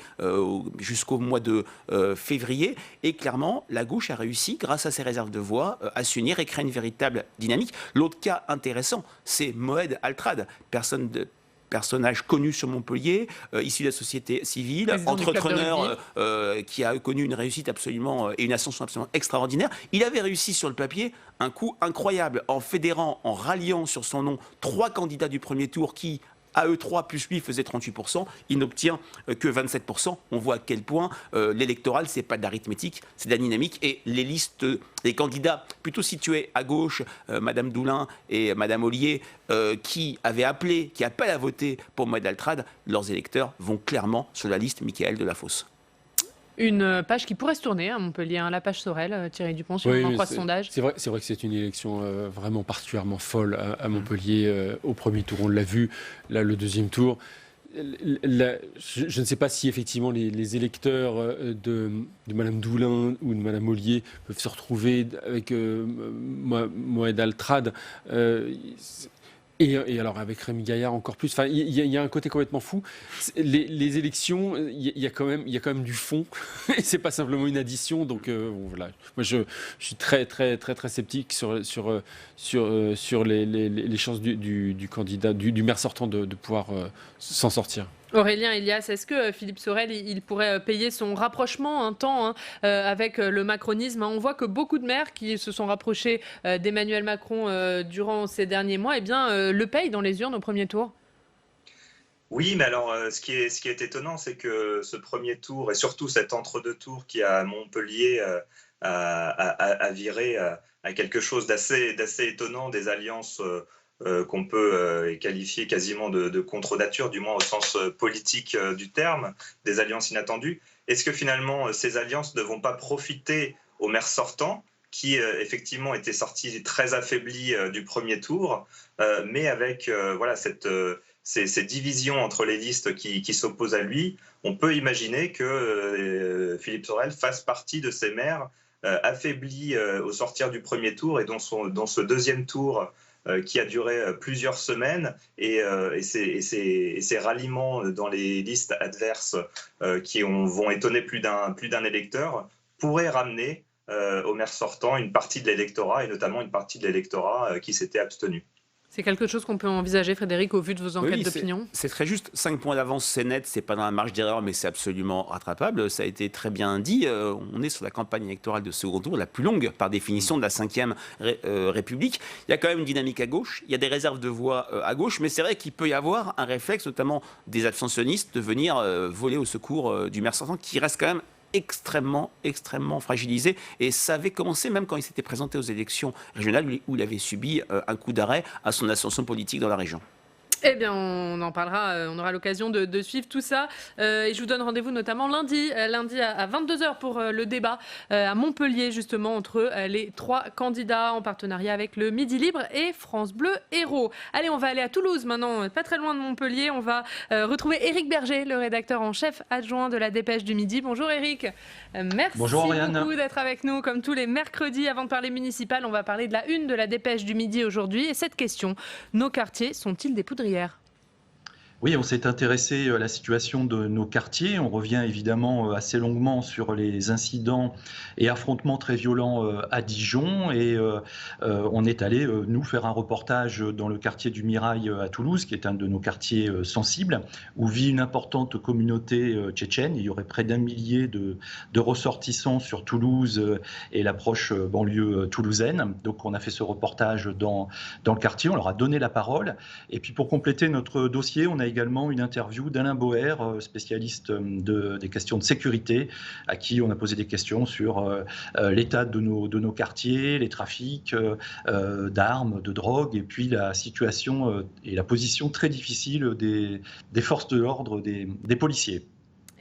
jusqu'au mois de février. Et clairement, la gauche a réussi, grâce à ses réserves de voix, à s'unir et créer une véritable dynamique. L'autre cas intéressant, c'est Moed Altrad, personnage connu sur Montpellier, issu de la société civile, entrepreneur qui a connu une réussite absolument et une ascension absolument extraordinaire. Il avait réussi sur le papier un coup incroyable en fédérant, en ralliant sur son nom 3 candidats du premier tour qui, à eux 3 plus lui, faisait 38%. Il n'obtient que 27%. On voit à quel point l'électoral, c'est pas de l'arithmétique, c'est de la dynamique. Et les listes des candidats plutôt situés à gauche, Madame Doulin et Madame Ollier, qui appellent à voter pour Moed Altrad, leurs électeurs vont clairement sur la liste Mickaël Delafosse. Une page qui pourrait se tourner à Montpellier, la page Sorel, Thierry Dupont, si on en croit ce sondage. C'est vrai que c'est une élection vraiment particulièrement folle à Montpellier. Au premier tour, on l'a vu. Là, le deuxième tour, je ne sais pas si effectivement les électeurs de Madame Doulin ou de Madame Ollier peuvent se retrouver avec Moed Altrad. Et alors avec Rémi Gaillard encore plus. Enfin, il y a un côté complètement fou. Les élections, il y a quand même du fond. Et c'est pas simplement une addition. Donc voilà. Moi, je suis très très très très sceptique sur les chances du candidat, du maire sortant de pouvoir s'en sortir. Aurélien Elias, est-ce que Philippe Sorel il pourrait payer son rapprochement un temps avec le macronisme? On voit que beaucoup de maires qui se sont rapprochés d'Emmanuel Macron durant ces derniers mois le payent dans les urnes au premier tour. Oui, mais alors ce qui est étonnant, c'est que ce premier tour et surtout cet entre-deux tours qui à Montpellier a viré à quelque chose d'assez étonnant, des alliances qu'on peut qualifier quasiment de contre-nature, du moins au sens politique du terme, des alliances inattendues. Est-ce que finalement ces alliances ne vont pas profiter aux maires sortants qui effectivement étaient sortis très affaiblis du premier tour, mais avec ces divisions entre les listes qui s'opposent à lui? On peut imaginer que Philippe Sorel fasse partie de ces maires affaiblis au sortir du premier tour et dans ce deuxième tour qui a duré plusieurs semaines et ces ralliements dans les listes adverses qui vont étonner plus d'un électeur pourraient ramener au maire sortant une partie de l'électorat et notamment une partie de l'électorat qui s'était abstenu. C'est quelque chose qu'on peut envisager, Frédéric, au vu de vos enquêtes d'opinion? C'est très juste. 5 points d'avance, c'est net, c'est pas dans la marge d'erreur, mais c'est absolument rattrapable. Ça a été très bien dit. On est sur la campagne électorale de second tour, la plus longue, par définition, de la 5e République. Il y a quand même une dynamique à gauche, il y a des réserves de voix à gauche, mais c'est vrai qu'il peut y avoir un réflexe, notamment des abstentionnistes, de venir voler au secours du maire sortant, qui reste quand même extrêmement fragilisé, et ça avait commencé même quand il s'était présenté aux élections régionales où il avait subi un coup d'arrêt à son ascension politique dans la région. Eh bien, on en parlera, on aura l'occasion de suivre tout ça. Et je vous donne rendez-vous notamment lundi à 22h pour le débat à Montpellier, justement, entre les 3 candidats en partenariat avec le Midi Libre et France Bleu Héros. Allez, on va aller à Toulouse maintenant, pas très loin de Montpellier. On va retrouver Éric Berger, le rédacteur en chef adjoint de la Dépêche du Midi. Bonjour Éric. Merci beaucoup d'être avec nous, comme tous les mercredis. Avant de parler municipal, on va parler de la une de la Dépêche du Midi aujourd'hui. Et cette question, nos quartiers sont-ils des poudrières ? Oui, on s'est intéressé à la situation de nos quartiers. On revient évidemment assez longuement sur les incidents et affrontements très violents à Dijon. Et on est allé, nous, faire un reportage dans le quartier du Mirail à Toulouse, qui est un de nos quartiers sensibles, où vit une importante communauté tchétchène. Il y aurait près d'1 millier de ressortissants sur Toulouse et la proche banlieue toulousaine. Donc on a fait ce reportage dans le quartier, on leur a donné la parole. Et puis pour compléter notre dossier, on a également une interview d'Alain Boer, spécialiste des questions de sécurité, à qui on a posé des questions sur l'état de nos quartiers, les trafics d'armes, de drogue, et puis la situation et la position très difficile des forces de l'ordre, des policiers.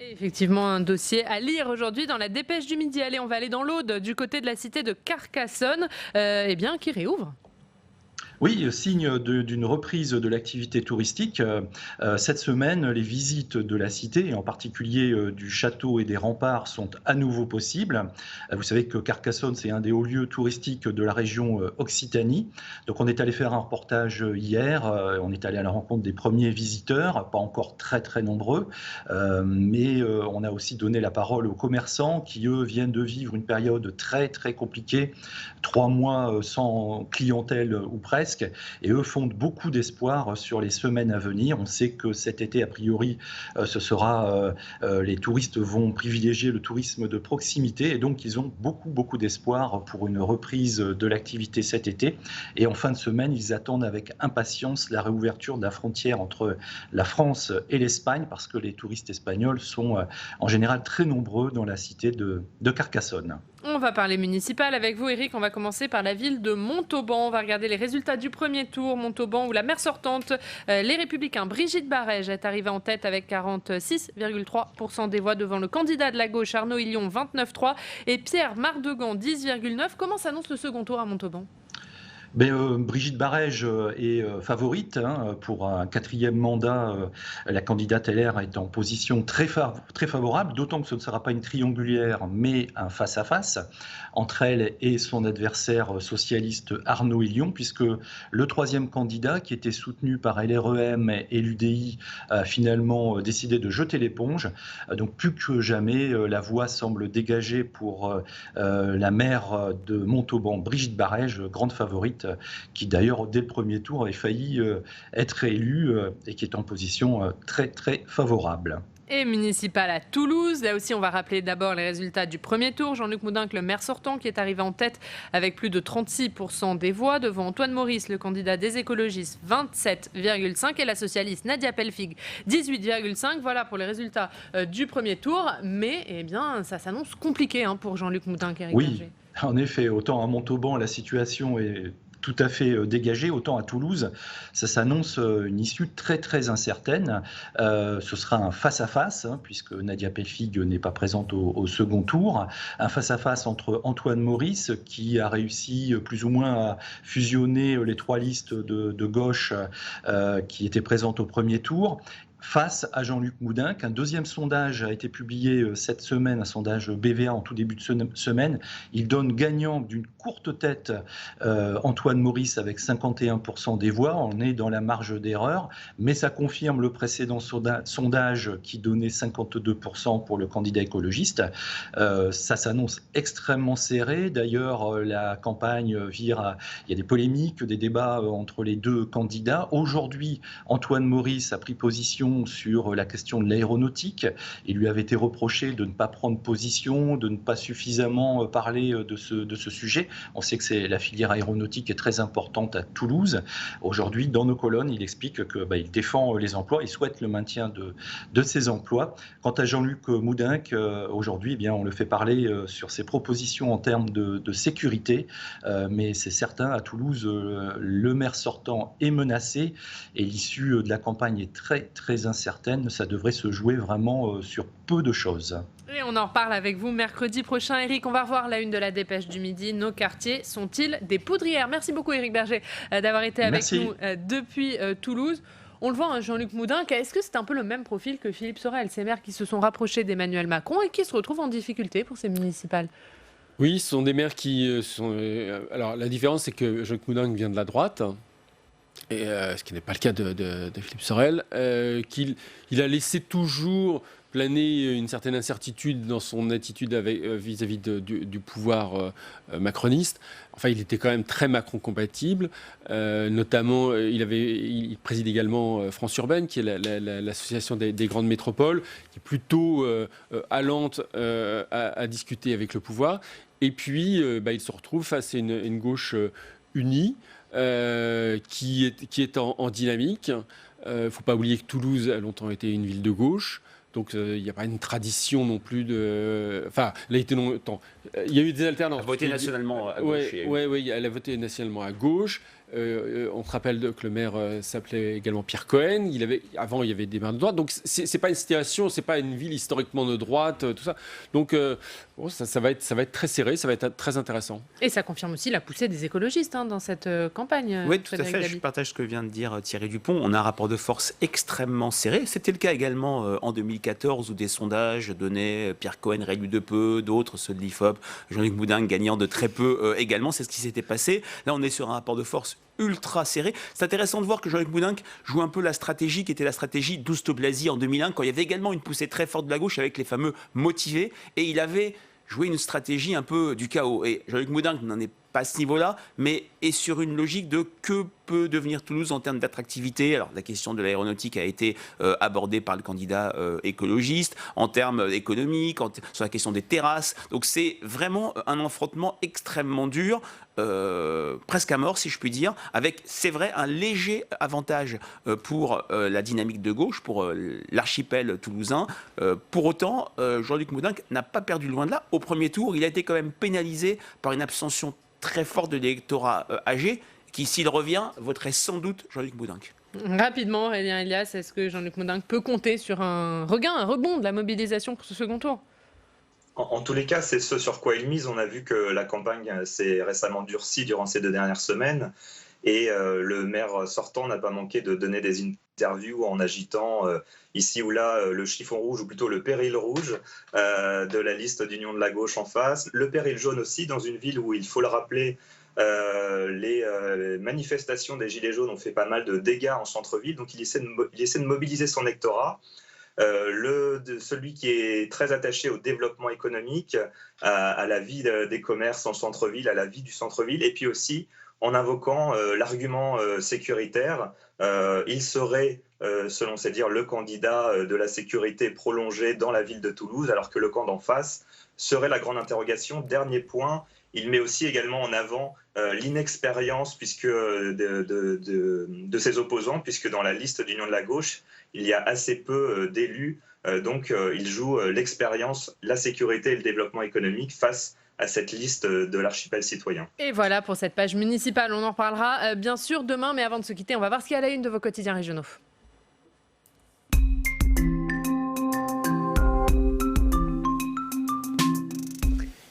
Et effectivement, un dossier à lire aujourd'hui dans la Dépêche du Midi. Allez, on va aller dans l'Aude, du côté de la cité de Carcassonne, qui réouvre. Oui, signe d'une reprise de l'activité touristique. Cette semaine, les visites de la cité, et en particulier du château et des remparts, sont à nouveau possibles. Vous savez que Carcassonne, c'est un des hauts lieux touristiques de la région Occitanie. Donc on est allé faire un reportage hier, on est allé à la rencontre des premiers visiteurs, pas encore très très nombreux, mais on a aussi donné la parole aux commerçants qui, eux, viennent de vivre une période très très compliquée, 3 mois sans clientèle ou presque. Et eux fondent beaucoup d'espoir sur les semaines à venir. On sait que cet été, a priori, les touristes vont privilégier le tourisme de proximité, et donc ils ont beaucoup d'espoir pour une reprise de l'activité cet été. Et en fin de semaine, ils attendent avec impatience la réouverture de la frontière entre la France et l'Espagne, parce que les touristes espagnols sont en général très nombreux dans la cité de Carcassonne. On va parler municipal avec vous, Eric. On va commencer par la ville de Montauban. On va regarder les résultats du premier tour. Montauban, où la maire sortante, les Républicains, Brigitte Barège, est arrivée en tête avec 46,3% des voix devant le candidat de la gauche, Arnaud Hillion, 29,3%, et Pierre Mardegan, 10,9%. Comment s'annonce le second tour à Montauban ? Brigitte Barège est favorite pour un 4e mandat. La candidate LR est en position très favorable, d'autant que ce ne sera pas une triangulaire, mais un face-à-face entre elle et son adversaire socialiste Arnaud Hillion, puisque le 3e candidat, qui était soutenu par LREM et l'UDI, a finalement décidé de jeter l'éponge. Donc plus que jamais, la voie semble dégagée pour la maire de Montauban, Brigitte Barège, grande favorite, qui d'ailleurs dès le premier tour avait failli être élue et qui est en position très très favorable. Et municipal à Toulouse, là aussi on va rappeler d'abord les résultats du premier tour. Jean-Luc Moudinque, le maire sortant, qui est arrivé en tête avec plus de 36% des voix, devant Antoine Maurice, le candidat des écologistes, 27,5%, et la socialiste Nadia Pelfig, 18,5%. Voilà pour les résultats du premier tour, mais ça s'annonce compliqué pour Jean-Luc Moudinque et Eric Berger. En effet, autant à Montauban la situation est tout à fait dégagé, autant à Toulouse, ça s'annonce une issue très très incertaine. Ce sera un face-à-face, puisque Nadia Pelfig n'est pas présente au second tour. Un face-à-face entre Antoine Maurice, qui a réussi plus ou moins à fusionner les 3 listes de gauche qui étaient présentes au premier tour, face à Jean-Luc Moudinque. Un 2e sondage a été publié cette semaine, un sondage BVA en tout début de semaine. Il donne gagnant d'une courte tête Antoine Maurice avec 51% des voix. On est dans la marge d'erreur, mais ça confirme le précédent sondage qui donnait 52% pour le candidat écologiste. Ça s'annonce extrêmement serré. D'ailleurs, la campagne vire il y a des polémiques, des débats entre les 2 candidats. Aujourd'hui, Antoine Maurice a pris position sur la question de l'aéronautique. Il lui avait été reproché de ne pas prendre position, de ne pas suffisamment parler de ce sujet. On sait que la filière aéronautique est très importante à Toulouse. Aujourd'hui, dans nos colonnes, il explique qu'il défend les emplois, il souhaite le maintien de ces emplois. Quant à Jean-Luc Moudinque, aujourd'hui, on le fait parler sur ses propositions en termes de sécurité, mais c'est certain, à Toulouse, le maire sortant est menacé et l'issue de la campagne est très très incertaine. Ça devrait se jouer vraiment sur peu de choses. Et on en reparle avec vous mercredi prochain, Eric. On va revoir la une de la Dépêche du Midi. Nos quartiers sont-ils des poudrières ? Merci beaucoup, Eric Berger, d'avoir été avec nous depuis Toulouse. On le voit, Jean-Luc Moudinque, est-ce que c'est un peu le même profil que Philippe Sorel, ces maires qui se sont rapprochés d'Emmanuel Macron et qui se retrouvent en difficulté pour ces municipales ? Oui, ce sont des maires qui sont... Alors, la différence, c'est que Jean-Luc Moudinque vient de la droite. et ce qui n'est pas le cas de Philippe Sorel, qu'il a laissé toujours planer une certaine incertitude dans son attitude vis-à-vis du pouvoir macroniste. Enfin, il était quand même très Macron-compatible. Notamment, il préside également France Urbaine, qui est l'association des grandes métropoles, qui est plutôt allante à discuter avec le pouvoir. Et puis, il se retrouve face à une gauche unie, qui est en dynamique. Il ne faut pas oublier que Toulouse a longtemps été une ville de gauche. Donc il n'y a pas une tradition non plus de... Enfin, elle a été longtemps... Il y a eu des alternances. Elle a voté nationalement à gauche. Oui, elle a voté nationalement à gauche. On se rappelle que le maire s'appelait également Pierre Cohen. Avant, il y avait des maires de droite. Donc, c'est pas une situation, c'est pas une ville historiquement de droite, tout ça. Donc, ça va être très serré, ça va être très intéressant. Et ça confirme aussi la poussée des écologistes dans cette campagne. Oui, tout à fait. Je partage ce que vient de dire Thierry Dupont. On a un rapport de force extrêmement serré. C'était le cas également en 2014 où des sondages donnaient Pierre Cohen réélu de peu, d'autres, ceux de l'IFOP, Jean-Luc Boudin gagnant de très peu également. C'est ce qui s'était passé. Là, on est sur un rapport de force ultra serré. C'est intéressant de voir que Jean-Luc Boudin joue un peu la stratégie qui était la stratégie d'Oustoblazy en 2001, quand il y avait également une poussée très forte de la gauche avec les fameux motivés, et il avait joué une stratégie un peu du chaos. Et Jean-Luc Boudin n'en est pas à ce niveau-là, mais est sur une logique de que peut devenir Toulouse en termes d'attractivité. Alors la question de l'aéronautique a été abordée par le candidat écologiste, en termes économiques, sur la question des terrasses. Donc c'est vraiment un affrontement extrêmement dur, presque à mort si je puis dire, avec, c'est vrai, un léger avantage pour la dynamique de gauche, pour l'archipel toulousain. Pour autant, Jean-Luc Boudin n'a pas perdu loin de là. Au premier tour, il a été quand même pénalisé par une abstention très forte de l'électorat âgé, qui, s'il revient, voterait sans doute Jean-Luc Boudin. Rapidement, Aurélien Elias, est-ce que Jean-Luc Boudin peut compter sur un regain, un rebond de la mobilisation pour ce second tour ? En tous les cas, c'est ce sur quoi il mise. On a vu que la campagne s'est récemment durcie durant ces 2 dernières semaines. Et le maire sortant n'a pas manqué de donner des interviews en agitant ici ou là le chiffon rouge, ou plutôt le péril rouge de la liste d'union de la gauche en face. Le péril jaune aussi, dans une ville où, il faut le rappeler, les manifestations des Gilets jaunes ont fait pas mal de dégâts en centre-ville. Donc il essaie de mobiliser son électorat. Celui qui est très attaché au développement économique, à la vie des commerces en centre-ville, à la vie du centre-ville, et puis aussi en invoquant l'argument sécuritaire. Il serait, selon ses dires, le candidat de la sécurité prolongée dans la ville de Toulouse, alors que le camp d'en face serait la grande interrogation. Dernier point, il met aussi également en avant l'inexpérience de ses opposants, puisque dans la liste d'union de la gauche, il y a assez peu d'élus. Donc il joue l'expérience, la sécurité et le développement économique face à cette liste de l'archipel citoyen. Et voilà pour cette page municipale. On en reparlera bien sûr demain, mais avant de se quitter, on va voir ce qu'il y a à la une de vos quotidiens régionaux.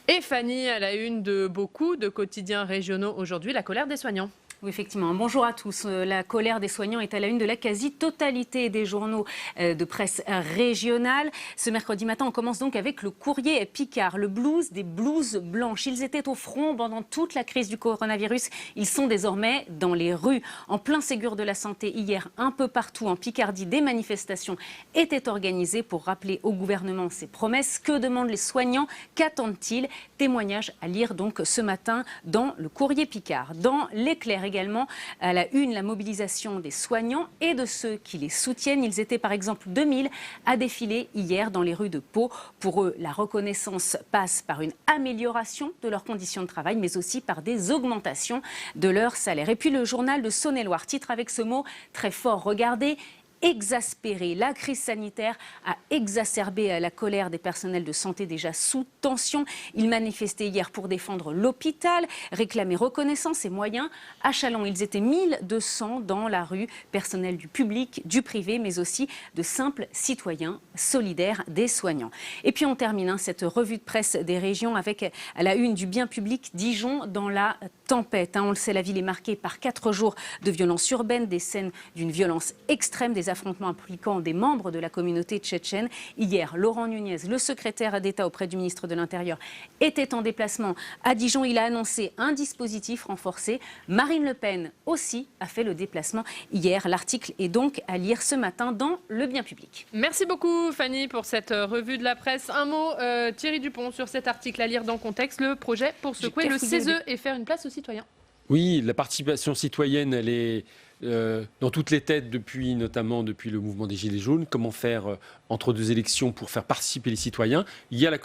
Et Fanny, à la une de beaucoup de quotidiens régionaux aujourd'hui, la colère des soignants. Oui, effectivement. Bonjour à tous. La colère des soignants est à la une de la quasi-totalité des journaux de presse régionale. Ce mercredi matin, on commence donc avec le Courrier Picard, le blues des blouses blanches. Ils étaient au front pendant toute la crise du coronavirus. Ils sont désormais dans les rues. En plein Ségur de la Santé, hier, un peu partout en Picardie, des manifestations étaient organisées pour rappeler au gouvernement ses promesses. Que demandent les soignants? Qu'attendent-ils? Témoignage à lire donc ce matin dans le Courrier Picard. Dans l'Éclair également, à la une, la mobilisation des soignants et de ceux qui les soutiennent. Ils étaient par exemple 2000 à défiler hier dans les rues de Pau. Pour eux, la reconnaissance passe par une amélioration de leurs conditions de travail, mais aussi par des augmentations de leur salaire. Et puis le journal de Saône-et-Loire titre avec ce mot très fort, regardez, exaspéré. La crise sanitaire a exacerbé la colère des personnels de santé déjà sous tension. Ils manifestaient hier pour défendre l'hôpital, réclamer reconnaissance et moyens. À Châlons, ils étaient 1200 dans la rue, personnel du public, du privé, mais aussi de simples citoyens solidaires des soignants. Et puis on termine cette revue de presse des régions avec à la une du bien public Dijon dans la tempête. On le sait, la ville est marquée par 4 jours de violence urbaine, des scènes d'une violence extrême, des des affrontements impliquant des membres de la communauté tchétchène. Hier, Laurent Nunez, le secrétaire d'État auprès du ministre de l'Intérieur, était en déplacement à Dijon. Il a annoncé un dispositif renforcé. Marine Le Pen aussi a fait le déplacement hier. L'article est donc à lire ce matin dans Le Bien public. Merci beaucoup Fanny pour cette revue de la presse. Un mot, Thierry Dupont, sur cet article à lire dans Contexte, le projet pour secouer le CESE et faire une place aux citoyens. Oui, la participation citoyenne, elle est dans toutes les têtes, notamment depuis le mouvement des Gilets jaunes. Comment faire entre deux élections pour faire participer les citoyens. Il y a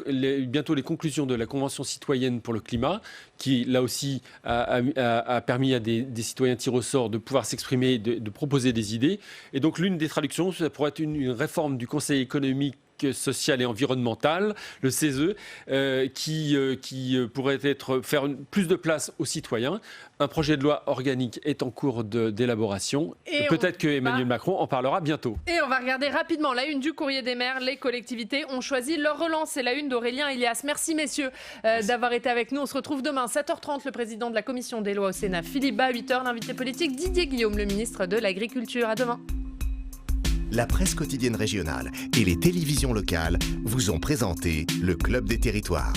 bientôt les conclusions de la Convention citoyenne pour le climat, qui là aussi a permis à des citoyens tirés au sort de pouvoir s'exprimer, de proposer des idées. Et donc l'une des traductions, ça pourrait être une réforme du Conseil économique, social et environnemental, le CESE, qui pourrait faire plus de place aux citoyens. Un projet de loi organique est en cours d'élaboration. Peut-être que Emmanuel Macron en parlera bientôt. Et on va regarder rapidement la une du Courrier des maires. Les collectivités ont choisi leur relance. C'est la une d'Aurélien Elias. Merci messieurs d'avoir été avec nous. On se retrouve demain 7h30. Le président de la commission des lois au Sénat, Philippe Bas. 8h, l'invité politique Didier Guillaume, le ministre de l'Agriculture. À demain. La presse quotidienne régionale et les télévisions locales vous ont présenté le Club des territoires.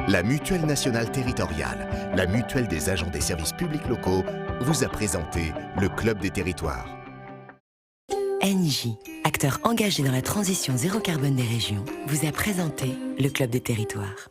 La Mutuelle nationale territoriale, la mutuelle des agents des services publics locaux, vous a présenté le Club des territoires. Engie, acteur engagé dans la transition zéro carbone des régions, vous a présenté le Club des territoires.